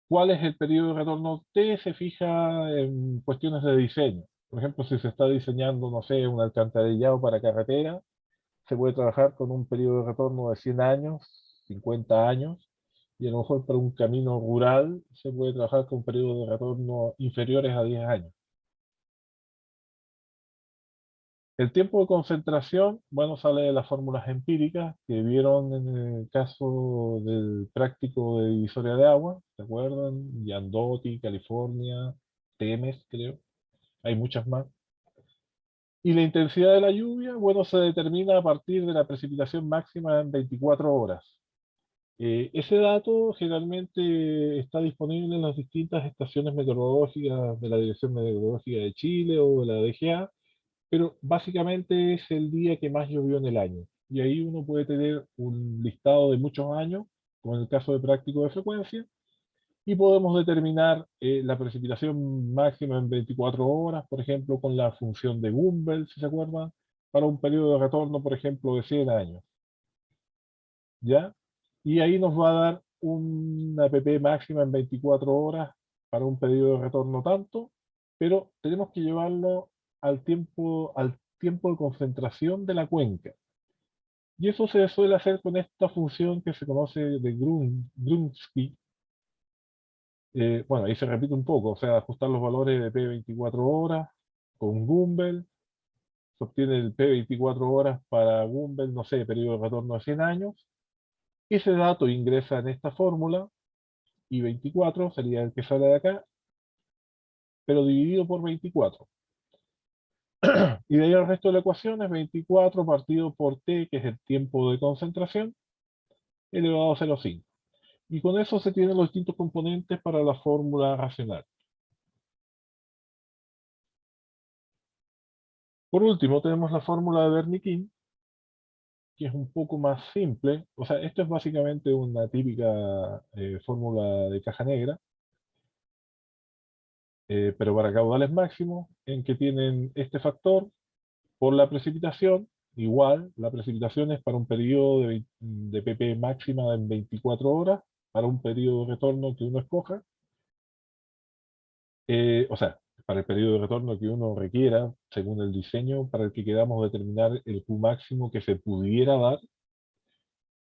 ¿cuál es el periodo de retorno T? Se fija en cuestiones de diseño. Por ejemplo, si se está diseñando, no sé, un alcantarillado para carretera, se puede trabajar con un periodo de retorno de 100 años, 50 años, y a lo mejor para un camino rural se puede trabajar con periodos de retorno inferiores a 10 años. El tiempo de concentración, bueno, sale de las fórmulas empíricas que vieron en el caso del práctico de divisoria de agua, ¿se acuerdan? Yandotti, California, Temes, creo. Hay muchas más. Y la intensidad de la lluvia, bueno, se determina a partir de la precipitación máxima en 24 horas. Ese dato generalmente está disponible en las distintas estaciones meteorológicas de la Dirección Meteorológica de Chile o de la DGA, pero básicamente es el día que más llovió en el año. Y ahí uno puede tener un listado de muchos años, como en el caso de práctico de frecuencia, y podemos determinar la precipitación máxima en 24 horas, por ejemplo, con la función de Gumbel, si se acuerdan, para un periodo de retorno, por ejemplo, de 100 años. ¿Ya? Y ahí nos va a dar una pp máxima en 24 horas para un periodo de retorno tanto, pero tenemos que llevarlo al tiempo de concentración de la cuenca. Y eso se suele hacer con esta función que se conoce de Grunsky, Bueno, ahí se repite un poco, o sea, ajustar los valores de P24 horas con Gumbel, se obtiene el P24 horas para Gumbel, no sé, periodo de retorno de 100 años. Ese dato ingresa en esta fórmula, y 24 sería el que sale de acá, pero dividido por 24. Y de ahí el resto de la ecuación es 24 partido por T, que es el tiempo de concentración, elevado a 0,5. Y con eso se tienen los distintos componentes para la fórmula racional. Por último, tenemos la fórmula de Wernicke, que es un poco más simple. O sea, esto es básicamente una típica fórmula de caja negra, pero para caudales máximos, en que tienen este factor por la precipitación. Igual, la precipitación es para un periodo de PP máxima en 24 horas, para un periodo de retorno que uno escoja. O sea, para el periodo de retorno que uno requiera, según el diseño para el que queramos determinar el Q máximo que se pudiera dar.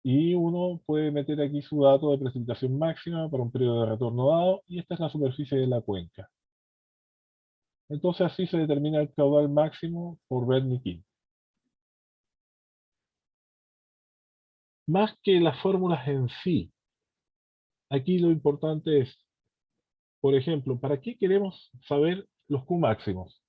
Y uno puede meter aquí su dato de precipitación máxima para un periodo de retorno dado, y esta es la superficie de la cuenca. Entonces así se determina el caudal máximo por Wernicke. Más que las fórmulas en sí, aquí lo importante es, por ejemplo, ¿para qué queremos saber los Q máximos?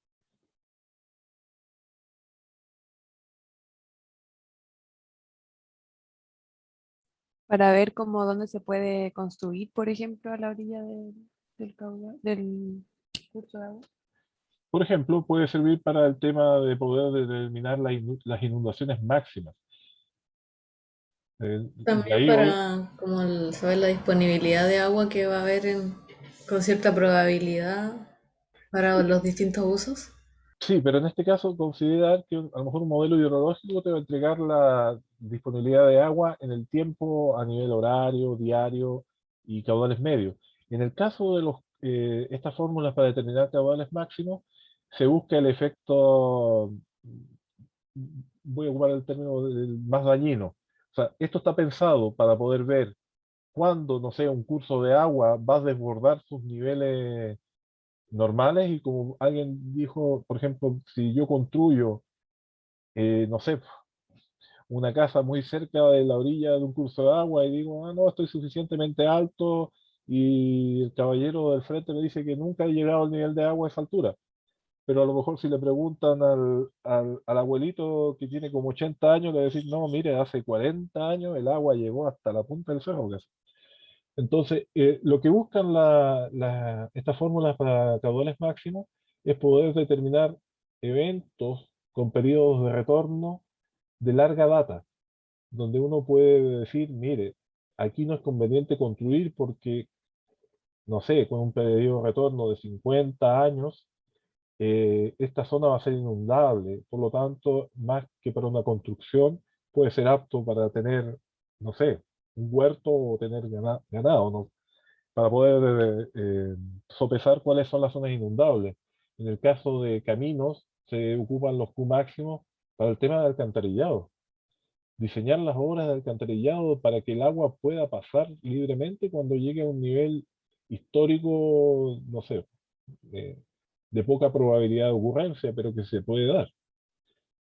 Para ver cómo dónde se puede construir, por ejemplo, a la orilla del caudal, del curso de agua. Por ejemplo, puede servir para el tema de poder determinar las inundaciones máximas. De También ahí, para como saber la disponibilidad de agua que va a haber con cierta probabilidad para los distintos usos. sí, pero en este caso considerar que a lo mejor un modelo hidrológico te va a entregar la disponibilidad de agua en el tiempo a nivel horario, diario y caudales medios. En el caso de estas fórmulas para determinar caudales máximos, se busca el efecto, voy a ocupar el término más dañino. O sea, esto está pensado para poder ver cuándo, no sé, un curso de agua va a desbordar sus niveles normales, y como alguien dijo, por ejemplo, si yo construyo, no sé, una casa muy cerca de la orilla de un curso de agua y digo, ah, no, estoy suficientemente alto, y el caballero del frente me dice que nunca he llegado al nivel de agua a esa altura. Pero a lo mejor si le preguntan al abuelito que tiene como 80 años, le decir, no, mire, hace 40 años el agua llegó hasta la punta del cerro. Entonces, lo que buscan estas fórmulas para caudales máximos es poder determinar eventos con periodos de retorno de larga data, donde uno puede decir, mire, aquí no es conveniente construir porque, no sé, con un periodo de retorno de 50 años, esta zona va a ser inundable. Por lo tanto, más que para una construcción, puede ser apto para tener, no sé, un huerto o tener ganado, ¿no? Para poder sopesar cuáles son las zonas inundables. En el caso de caminos, se ocupan los Q máximos para el tema de alcantarillado. Diseñar las obras de alcantarillado para que el agua pueda pasar libremente cuando llegue a un nivel histórico, no sé, de poca probabilidad de ocurrencia, pero que se puede dar.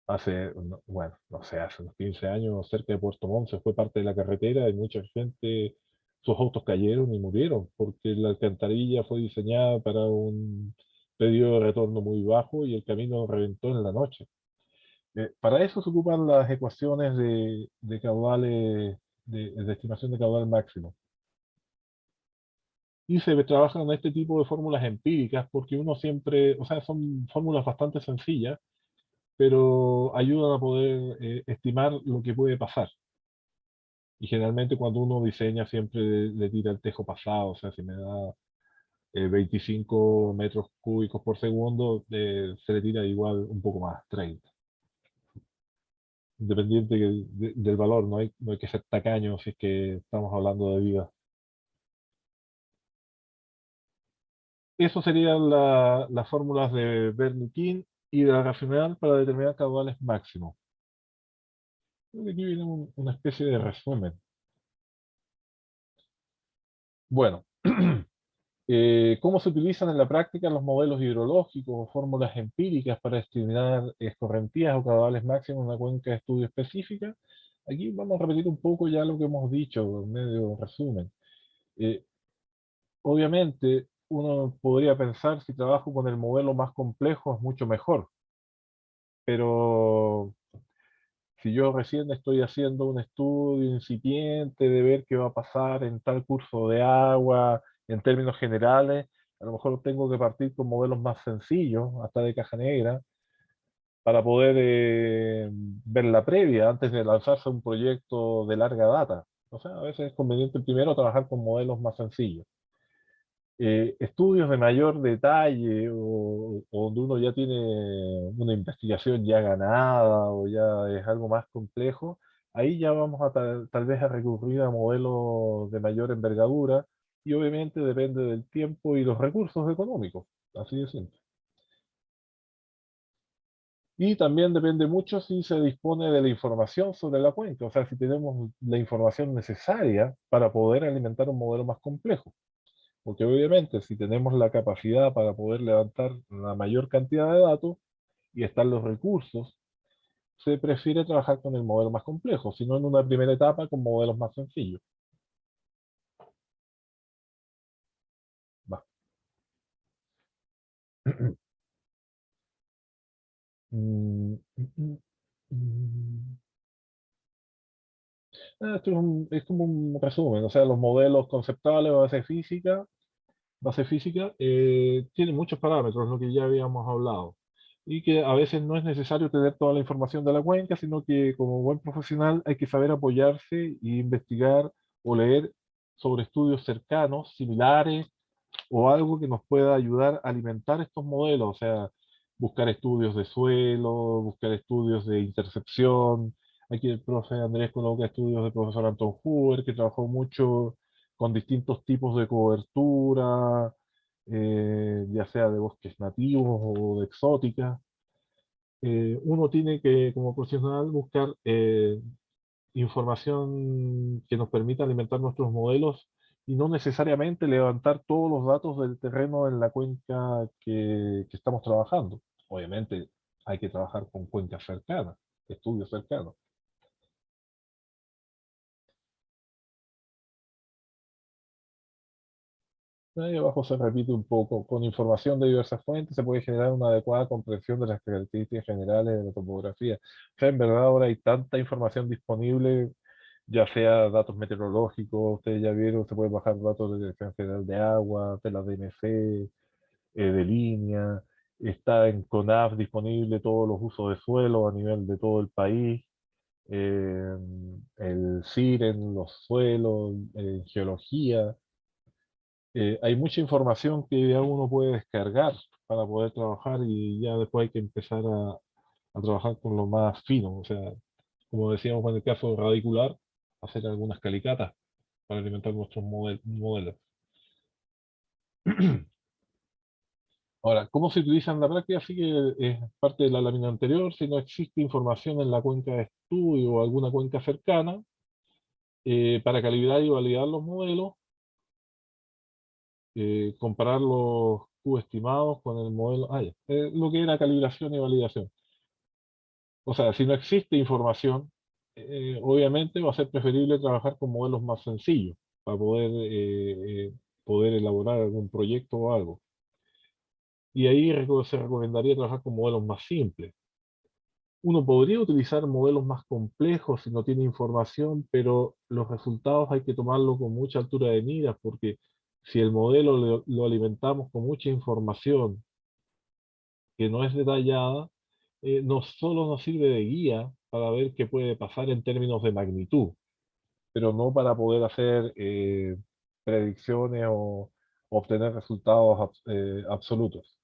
Hace, bueno, no sé, hace unos 15 años cerca de Puerto Montt se fue parte de la carretera y mucha gente, sus autos cayeron y murieron porque la alcantarilla fue diseñada para un periodo de retorno muy bajo y el camino reventó en la noche. Para eso se ocupan las ecuaciones de caudales, de estimación de caudal máximo. Y se trabajan en este tipo de fórmulas empíricas porque uno siempre, o sea, son fórmulas bastante sencillas, pero ayudan a poder estimar lo que puede pasar. Y generalmente cuando uno diseña siempre le tira el tejo pasado, o sea, si me da 25 metros cúbicos por segundo, se le tira igual un poco más, 30. Independiente del valor, no hay que ser tacaño si es que estamos hablando de vida. Eso serían las fórmulas de Wernicke y de la racional para determinar caudales máximos. Creo que aquí viene una especie de resumen. Bueno, ¿Cómo se utilizan en la práctica los modelos hidrológicos o fórmulas empíricas para estimar escorrentías o caudales máximos en una cuenca de estudio específica? Aquí vamos a repetir un poco ya lo que hemos dicho, en medio resumen. Obviamente, uno podría pensar si trabajo con el modelo más complejo es mucho mejor, pero si yo recién estoy haciendo un estudio incipiente de ver qué va a pasar en tal curso de agua, en términos generales, a lo mejor tengo que partir con modelos más sencillos, hasta de caja negra, para poder ver la previa antes de lanzarse a un proyecto de larga data. O sea, a veces es conveniente primero trabajar con modelos más sencillos. Estudios de mayor detalle o donde uno ya tiene una investigación ya ganada o ya es algo más complejo, ahí ya vamos a tal vez a recurrir a modelos de mayor envergadura y obviamente depende del tiempo y los recursos económicos, así de simple. Y también depende mucho si se dispone de la información sobre la cuenca, o sea, si tenemos la información necesaria para poder alimentar un modelo más complejo. Porque obviamente si tenemos la capacidad para poder levantar la mayor cantidad de datos y están los recursos, se prefiere trabajar con el modelo más complejo, sino en una primera etapa con modelos más sencillos. Va. Mm, mm, mm, mm. Esto es como un resumen, o sea, los modelos conceptuales o base física tienen muchos parámetros, lo que ya habíamos hablado. Y que a veces no es necesario tener toda la información de la cuenca, sino que como buen profesional hay que saber apoyarse e investigar o leer sobre estudios cercanos, similares, o algo que nos pueda ayudar a alimentar estos modelos, o sea, buscar estudios de suelo, buscar estudios de intercepción. Aquí el profe Andrés coloca estudios del profesor Anton Huber, que trabajó mucho con distintos tipos de cobertura, ya sea de bosques nativos o de exóticas. Uno tiene que, como profesional, buscar información que nos permita alimentar nuestros modelos y no necesariamente levantar todos los datos del terreno en la cuenca que estamos trabajando. Obviamente hay que trabajar con cuencas cercanas, estudios cercanos. Ahí abajo se repite un poco. Con información de diversas fuentes se puede generar una adecuada comprensión de las características generales de la topografía. O sea, en verdad ahora hay tanta información disponible, ya sea datos meteorológicos, ustedes ya vieron, se puede bajar datos de Dirección General de Agua, de la DNC, de línea, está en CONAF disponible todos los usos de suelo a nivel de todo el país, el CIREN, los suelos, geología. Hay mucha información que ya uno puede descargar para poder trabajar y ya después hay que empezar a trabajar con lo más fino, o sea, como decíamos en el caso radicular, hacer algunas calicatas para alimentar nuestros modelos. Ahora, ¿cómo se utiliza en la práctica? Así que es parte de la lámina anterior. Si no existe información en la cuenca de estudio o alguna cuenca cercana, para calibrar y validar los modelos, comparar los Q estimados con el modelo, lo que era calibración y validación. O sea, si no existe información, obviamente va a ser preferible trabajar con modelos más sencillos para poder elaborar algún proyecto o algo. Y ahí se recomendaría trabajar con modelos más simples. Uno podría utilizar modelos más complejos si no tiene información, pero los resultados hay que tomarlo con mucha altura de miras, porque si el modelo lo alimentamos con mucha información que no es detallada, no solo nos sirve de guía para ver qué puede pasar en términos de magnitud, pero no para poder hacer predicciones o obtener resultados absolutos.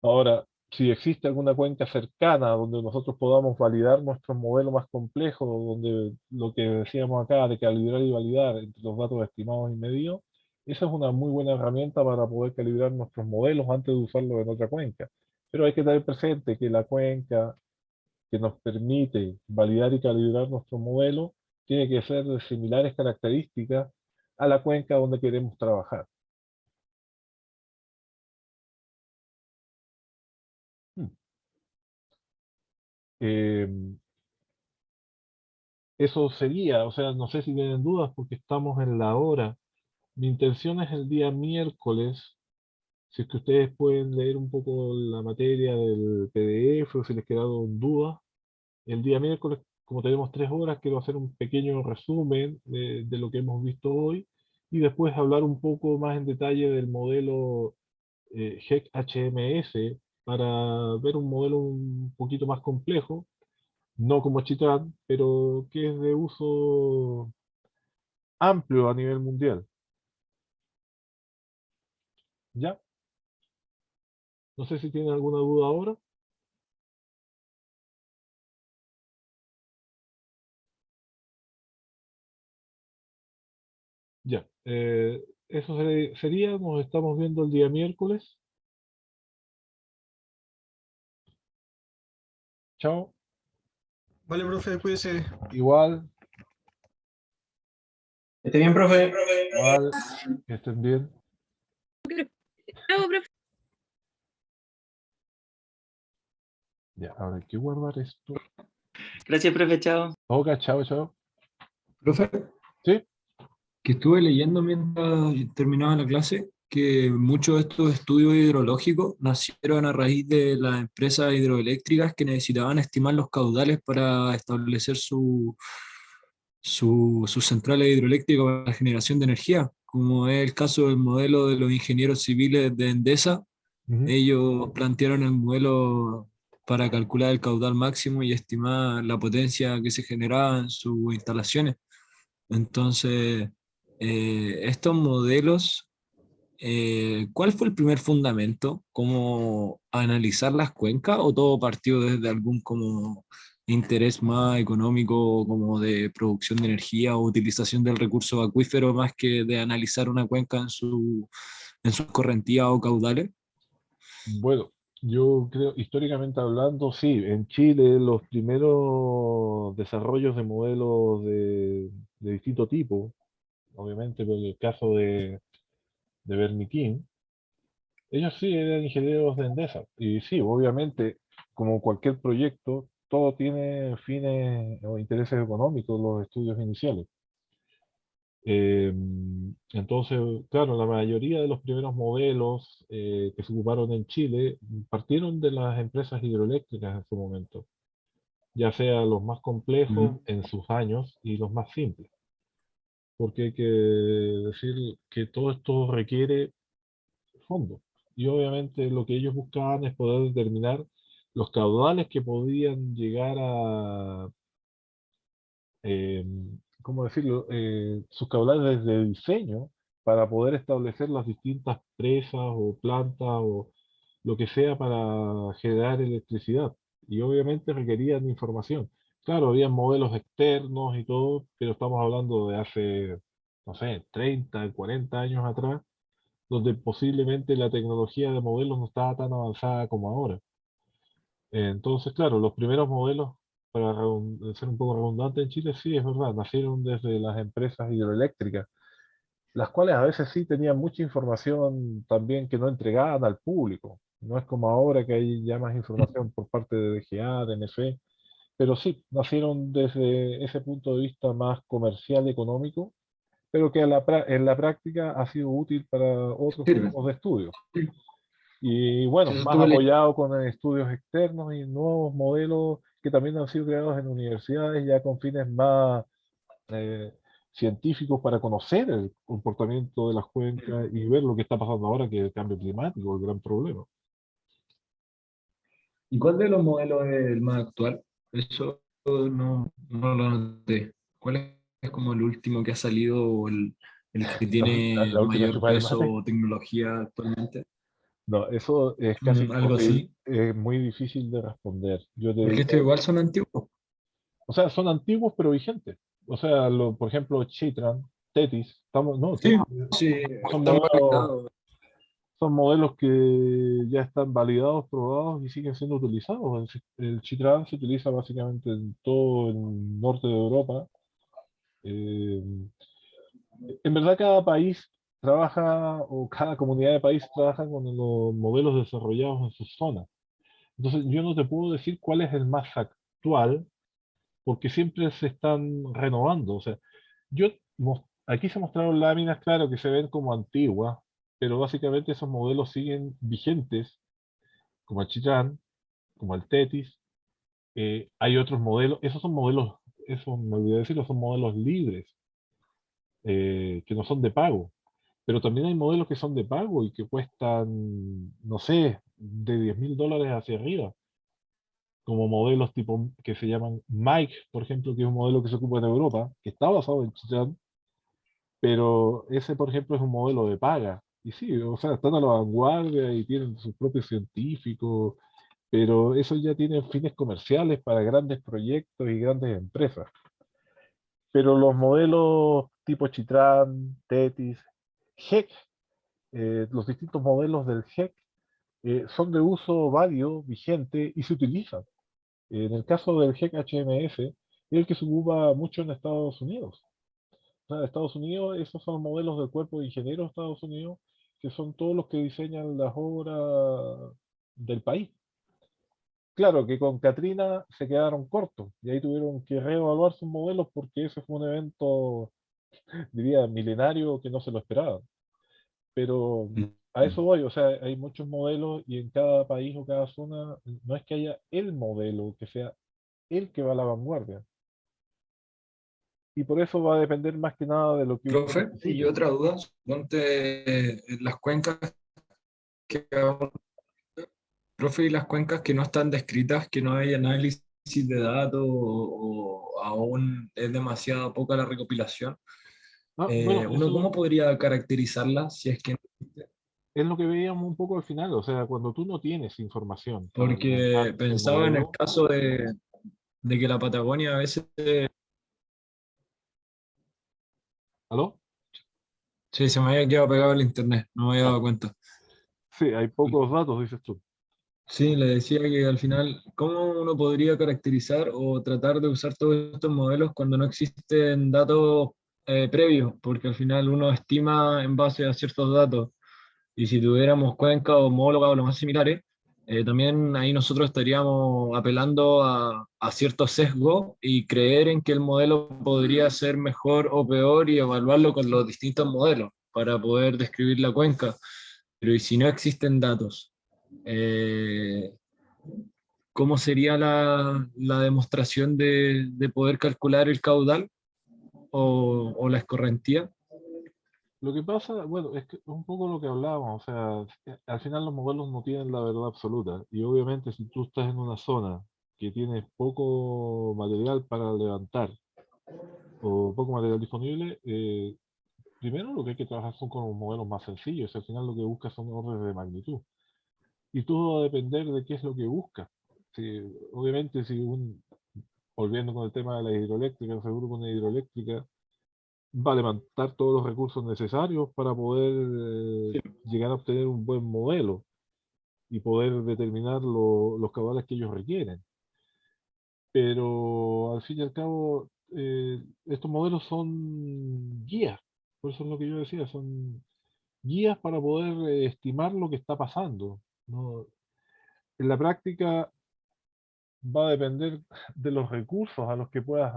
Ahora, si existe alguna cuenca cercana donde nosotros podamos validar nuestro modelo más complejo, donde lo que decíamos acá de calibrar y validar entre los datos estimados y medidos, esa es una muy buena herramienta para poder calibrar nuestros modelos antes de usarlo en otra cuenca. Pero hay que tener presente que la cuenca que nos permite validar y calibrar nuestro modelo tiene que ser de similares características a la cuenca donde queremos trabajar. Eh, Eso sería, o sea, no sé si tienen dudas porque estamos en la hora. Mi intención es el día miércoles, si es que ustedes pueden leer un poco la materia del PDF o si les quedaron dudas. El día miércoles, como tenemos 3 horas, quiero hacer un pequeño resumen de lo que hemos visto hoy y después hablar un poco más en detalle del modelo HEC HMS para ver un modelo un poquito más complejo, no como Chitran, pero que es de uso amplio a nivel mundial. ¿Ya? No sé si tienen alguna duda ahora. Ya. Eso sería, nos estamos viendo el día miércoles. Chao. Vale, profe, cuídese. Igual, Esté bien, profe. igual, que estén bien. Chao, profe. Ya, ahora hay que guardar esto. Gracias, profe, chao. Ok, chao, chao. Profe, ¿Sí? que estuve leyendo mientras terminaba la clase que muchos de estos estudios hidrológicos nacieron a raíz de las empresas hidroeléctricas que necesitaban estimar los caudales para establecer sus centrales hidroeléctricas para la generación de energía, como es el caso del modelo de los ingenieros civiles de Endesa. Ujú. Ellos plantearon el modelo para calcular el caudal máximo y estimar la potencia que se generaba en sus instalaciones. Entonces, estos modelos, ¿cuál fue el primer fundamento? ¿Cómo analizar las cuencas o todo partió desde algún como interés más económico, como de producción de energía o utilización del recurso acuífero, más que de analizar una cuenca en sus correntías o caudales? Bueno, yo creo, históricamente hablando, sí, en Chile los primeros desarrollos de modelos de distinto tipo, obviamente por el caso de Berniquín, ellos sí eran ingenieros de Endesa. Y sí, obviamente, como cualquier proyecto, todo tiene fines o intereses económicos, los estudios iniciales. Entonces, claro, la mayoría de los primeros modelos que se ocuparon en Chile partieron de las empresas hidroeléctricas en su momento, ya sea los más complejos en sus años y los más simples, porque hay que decir que todo esto requiere fondos. Y obviamente lo que ellos buscaban es poder determinar los caudales que podían llegar a, eh, ¿cómo decirlo?, sus caudales de diseño para poder establecer las distintas presas o plantas o lo que sea para generar electricidad. Y obviamente requerían información. Claro, había modelos externos y todo, pero estamos hablando de hace, no sé, 30, 40 años atrás, donde posiblemente la tecnología de modelos no estaba tan avanzada como ahora. Entonces, claro, los primeros modelos, para ser un poco redundante en Chile, sí, es verdad, nacieron desde las empresas hidroeléctricas, las cuales a veces sí tenían mucha información también que no entregaban al público. No es como ahora que hay ya más información por parte de DGA, de NF, pero sí, nacieron desde ese punto de vista más comercial y económico, pero que en la práctica ha sido útil para otros Sirve. tipos de estudios. Y bueno, Eso más estuve leyendo. apoyado con estudios externos y nuevos modelos que también han sido creados en universidades ya con fines más eh, científicos para conocer el comportamiento de las cuencas y ver lo que está pasando ahora, que es el cambio climático, el gran problema. ¿Y cuál de los modelos es el más actual? Eso no lo noté. ¿Cuál es como el último que ha salido o el que tiene La última mayor chupada del peso mate. o tecnología actualmente? No, eso es casi Algo imposible, así. es muy difícil de responder. Yo te Porque diría, estos igual son antiguos. o sea, son antiguos pero vigentes. O sea, por ejemplo, Chitran, Tetis, no, Sí, Tetis, sí, son están modelos, validados. son modelos que ya están validados, probados y siguen siendo utilizados. El Chitran se utiliza básicamente en todo el norte de Europa. eh, En verdad cada país trabaja, o cada comunidad de país trabaja con los modelos desarrollados en su zona. Entonces yo no te puedo decir cuál es el más actual, porque siempre se están renovando. O sea, aquí se mostraron láminas, claro, que se ven como antiguas, pero básicamente esos modelos siguen vigentes, como el Chillán, como el Tetis. Hay otros modelos, esos son modelos, eso me olvidé decirlo, son modelos libres, que no son de pago. Pero también hay modelos que son de pago y que cuestan, no sé, de $10.000 hacia arriba, como modelos tipo que se llaman Mike, por ejemplo, que es un modelo que se ocupa en Europa, que está basado en Chillán, pero ese, por ejemplo, es un modelo de paga. Y sí, o sea, están a la vanguardia y tienen sus propios científicos, pero eso ya tiene fines comerciales para grandes proyectos y grandes empresas. Pero los modelos tipo Chitran, Tetis, HEC, los distintos modelos del HEC son de uso válido, vigente y se utilizan. En el caso del HEC HMS, es el que se ocupa mucho en Estados Unidos. O sea, Estados Unidos, esos son modelos del cuerpo de ingenieros de Estados Unidos, que son todos los que diseñan las obras del país. Claro que con Katrina se quedaron cortos y ahí tuvieron que reevaluar sus modelos porque ese fue un evento, diría, milenario que no se lo esperaba. Pero a eso voy, o sea, hay muchos modelos y en cada país o cada zona no es que haya el modelo, que sea el que va a la vanguardia. Y por eso va a depender más que nada de lo que uno Profe, y necesite. otra duda, ponte las cuencas que profe, y las cuencas que no están descritas, que no hay análisis de datos o aún es demasiado poca la recopilación. Ah, bueno, ¿Uno cómo podría caracterizarlas si es que... es lo que veíamos un poco al final, o sea, cuando tú no tienes información para alimentar Porque el pensaba en el modelo. caso de que la Patagonia a veces... ¿Aló? Sí, se me había quedado pegado el internet, no me había Ya. dado cuenta. Sí, hay pocos datos, dices tú. Sí, le decía que al final, ¿cómo uno podría caracterizar o tratar de usar todos estos modelos cuando no existen datos previos? Porque al final uno estima en base a ciertos datos. Y si tuviéramos cuencas homólogas o lo más similares, también ahí nosotros estaríamos apelando a ciertos sesgos y creer en que el modelo podría ser mejor o peor y evaluarlo con los distintos modelos para poder describir la cuenca. Pero ¿y si no existen datos? Eh, ¿Cómo sería la demostración de poder calcular el caudal o la escorrentía? Lo que pasa, bueno, es que es un poco lo que hablábamos, o sea, al final los modelos no tienen la verdad absoluta. Y obviamente si tú estás en una zona que tienes poco material para levantar o poco material disponible, primero lo que hay que trabajar son con los modelos más sencillos. Al final lo que buscas son órdenes de magnitud. Y todo va a depender de qué es lo que buscas. Si, obviamente, volviendo con el tema de la hidroeléctrica, seguro que una hidroeléctrica va a levantar todos los recursos necesarios para poder llegar a obtener un buen modelo y poder determinar los caudales que ellos requieren. Pero al fin y al cabo, estos modelos son guías. Por eso es lo que yo decía, son guías para poder estimar lo que está pasando, ¿no? En la práctica va a depender de los recursos a los que puedas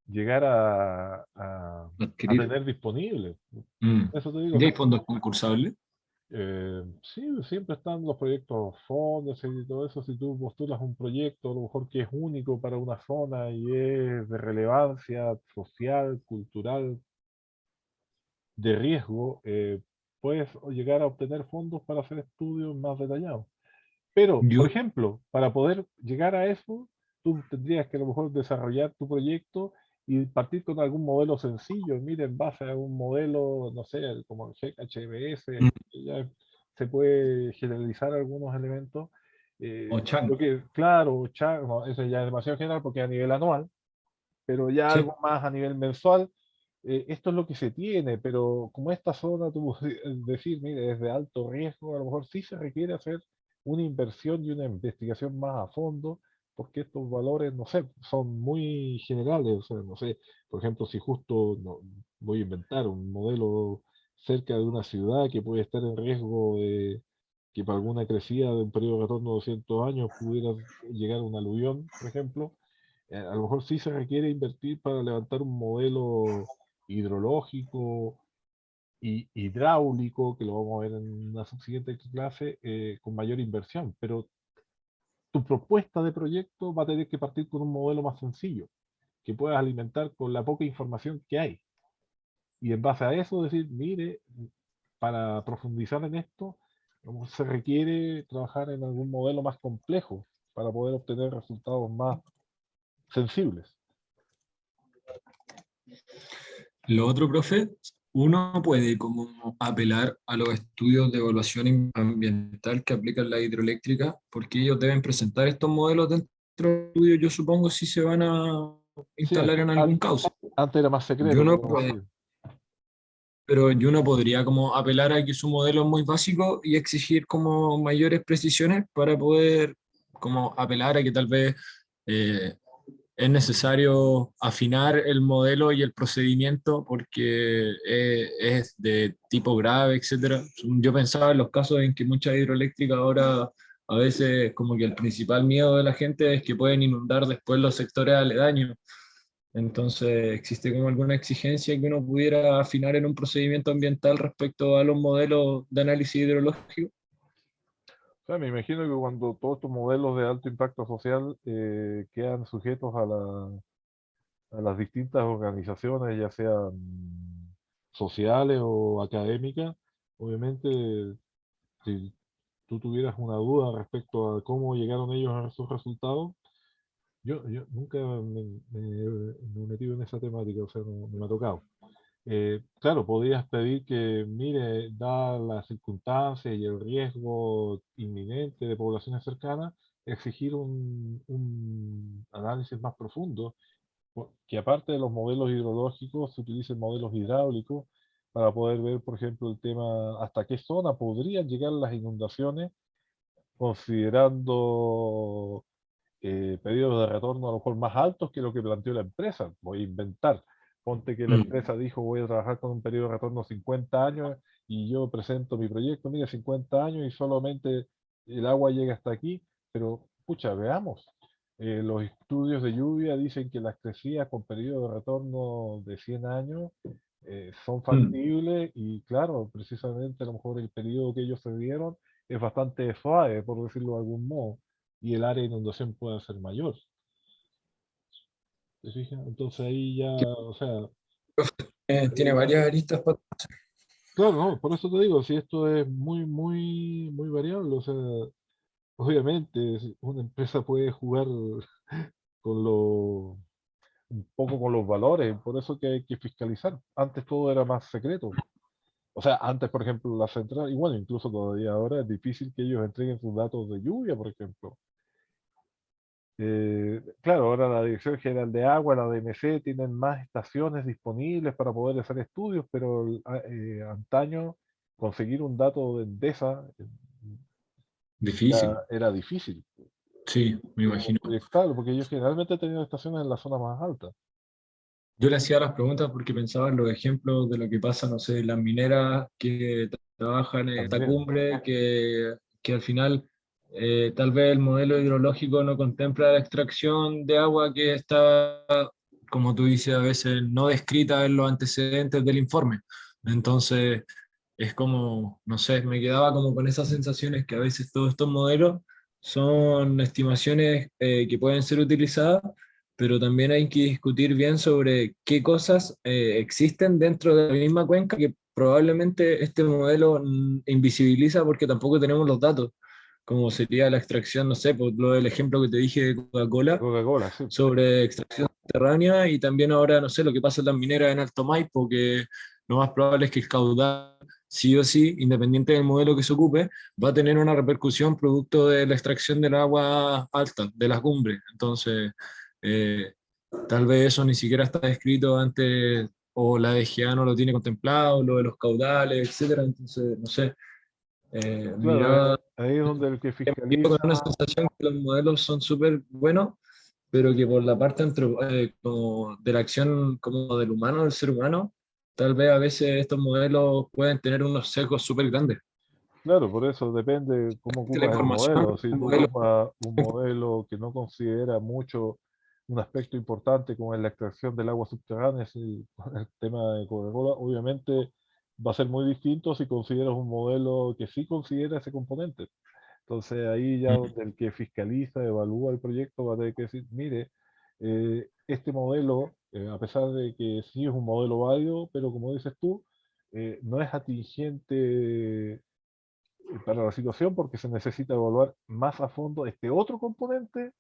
llegar a Adquirir. tener disponibles. Eso te digo, o ¿Ya hay sea, fondos concursables? sí, siempre están los proyectos fondos y todo eso. Si tú postulas un proyecto, a lo mejor que es único para una zona y es de relevancia social, cultural, de riesgo, puedes llegar a obtener fondos para hacer estudios más detallados. Pero, por Yo, ejemplo, para poder llegar a eso, tú tendrías que a lo mejor desarrollar tu proyecto y partir con algún modelo sencillo. Mira, en base a un modelo, no sé, como el HMS, ya se puede generalizar algunos elementos. o Chan. Lo que, claro, no, eso ya es demasiado general porque es a nivel anual, pero ya Sí. algo más a nivel mensual. Esto es lo que se tiene, pero como esta zona, tú decir, mire, es de alto riesgo, a lo mejor sí se requiere hacer una inversión y una investigación más a fondo, porque estos valores, no sé, son muy generales. O sea, no sé, por ejemplo, si justo voy a inventar un modelo cerca de una ciudad que puede estar en riesgo de que para alguna crecida de un periodo de retorno de 200 años pudiera llegar un aluvión, por ejemplo, a lo mejor sí se requiere invertir para levantar un modelo hidrológico y hidráulico, que lo vamos a ver en una subsiguiente clase, con mayor inversión, pero tu propuesta de proyecto va a tener que partir con un modelo más sencillo, que puedas alimentar con la poca información que hay. Y en base a eso decir, mire, para profundizar en esto, se requiere trabajar en algún modelo más complejo para poder obtener resultados más sensibles. Lo otro, profe, uno puede como apelar a los estudios de evaluación ambiental que aplican la hidroeléctrica, porque ellos deben presentar estos modelos dentro del estudio, yo supongo, si se van a Sí, instalar en algún cauce. antes era más Y secreto. uno Como puede, decir. pero yo no podría como apelar a que su modelo es muy básico y exigir como mayores precisiones para poder como apelar a que tal vez es necesario afinar el modelo y el procedimiento porque es de tipo grave, etcétera. Yo pensaba en los casos en que muchas hidroeléctricas ahora a veces como que el principal miedo de la gente es que pueden inundar después los sectores aledaños. Entonces, ¿existe como alguna exigencia que uno pudiera afinar en un procedimiento ambiental respecto a los modelos de análisis hidrológico? O sea, me imagino que cuando todos estos modelos de alto impacto social quedan sujetos a las distintas organizaciones, ya sean sociales o académicas, obviamente, si tú tuvieras una duda respecto a cómo llegaron ellos a esos resultados, yo nunca me he metido en esa temática, o sea, no me ha tocado. Claro, podrías pedir que, mire, dadas las circunstancias y el riesgo inminente de poblaciones cercanas, exigir un análisis más profundo, que aparte de los modelos hidrológicos, se utilicen modelos hidráulicos para poder ver, por ejemplo, el tema hasta qué zona podrían llegar las inundaciones, considerando periodos de retorno a lo mejor más altos que lo que planteó la empresa. Voy a inventar. Ponte que la empresa dijo voy a trabajar con un periodo de retorno 50 años y yo presento mi proyecto, mira, 50 años y solamente el agua llega hasta aquí, pero pucha, veamos. Los estudios de lluvia dicen que las crecidas con periodo de retorno de 100 años son factibles y claro, precisamente a lo mejor el periodo que ellos se dieron es bastante suave, por decirlo de algún modo, y el área de inundación puede ser mayor. ¿Te fijas? Entonces ahí ya, o sea, Tiene varias aristas. claro, no, por eso te digo, si esto es muy variable, o sea, obviamente una empresa puede jugar con un poco con los valores, por eso que hay que fiscalizar. Antes todo era más secreto. O sea, antes, por ejemplo, la central, y bueno, incluso todavía ahora es difícil que ellos entreguen sus datos de lluvia, por ejemplo. Claro, ahora la Dirección General de Agua, la DMC, tienen más estaciones disponibles para poder hacer estudios, pero antaño conseguir un dato de Endesa Difícil, era difícil. sí, me imagino. Proyectarlo, porque ellos generalmente tenían estaciones en la zona más alta. Yo le hacía las preguntas porque pensaba en los ejemplos de lo que pasa, no sé, las mineras que trabajan en esta También. cumbre, que al final tal vez el modelo hidrológico no contempla la extracción de agua que está, como tú dices, a veces no descrita en los antecedentes del informe. Entonces, es como, no sé, me quedaba como con esas sensaciones que a veces todos estos modelos son estimaciones que pueden ser utilizadas, pero también hay que discutir bien sobre qué cosas existen dentro de la misma cuenca que probablemente este modelo invisibiliza porque tampoco tenemos los datos, como sería la extracción, no sé, por lo del ejemplo que te dije de Coca-Cola, Coca-Cola, sí. sobre extracción subterránea y también ahora, no sé, lo que pasa en las mineras en Alto Maipo, que lo más probable es que el caudal, sí o sí, independiente del modelo que se ocupe, va a tener una repercusión producto de la extracción del agua alta, de las cumbres. Entonces, eh, tal vez eso ni siquiera está escrito antes, o la DGA no lo tiene contemplado, lo de los caudales, etcétera. Entonces, no sé, Claro, ahí es donde el que fiscaliza. Con una sensación que los modelos son súper buenos, pero que por la parte como de la acción como del humano, del ser humano, tal vez a veces estos modelos pueden tener unos sesgos súper grandes. Claro, por eso depende cómo De la ocupas el información, modelo. Si el tú modelo. ocupas un modelo que no considera mucho un aspecto importante como es la extracción del agua subterránea, el tema de Coca-Cola, obviamente va a ser muy distinto si consideras un modelo que sí considera ese componente. Entonces ahí ya donde el que fiscaliza, evalúa el proyecto va a tener que decir, mire, este modelo, a pesar de que sí es un modelo válido, pero como dices tú, no es atingente para la situación porque se necesita evaluar más a fondo este otro componente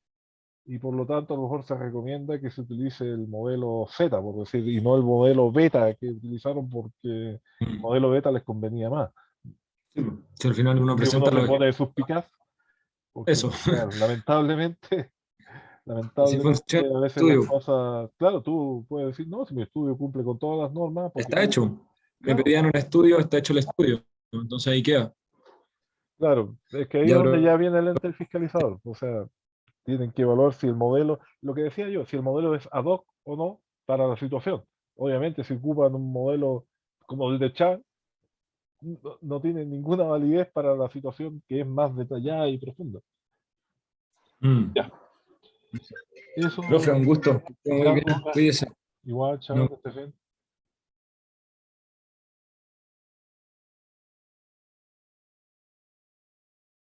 y por lo tanto a lo mejor se recomienda que se utilice el modelo Z, por decir, y no el modelo beta que utilizaron porque el modelo beta les convenía más. Si al final uno Que presenta uno se lo pone suspicaz, porque eso. claro, lamentablemente, Así funciona a el veces las estudio. cosas, claro, tú puedes decir, no, si mi estudio cumple con todas las normas, porque Está hecho. Me claro, pedían un estudio, está hecho el estudio. Entonces ahí queda. claro, es que ahí es Ya, donde ya bro. viene el ente del fiscalizador, o sea, tienen que evaluar si el modelo, lo que decía yo, si el modelo es ad hoc o no para la situación. Obviamente, si ocupan un modelo como el de Chan, no tiene ninguna validez para la situación que es más detallada y profunda. Ya, eso, Profe, un gusto. ya, Muy bien, Lucas, cuídese. igual, chao, No. que estés bien.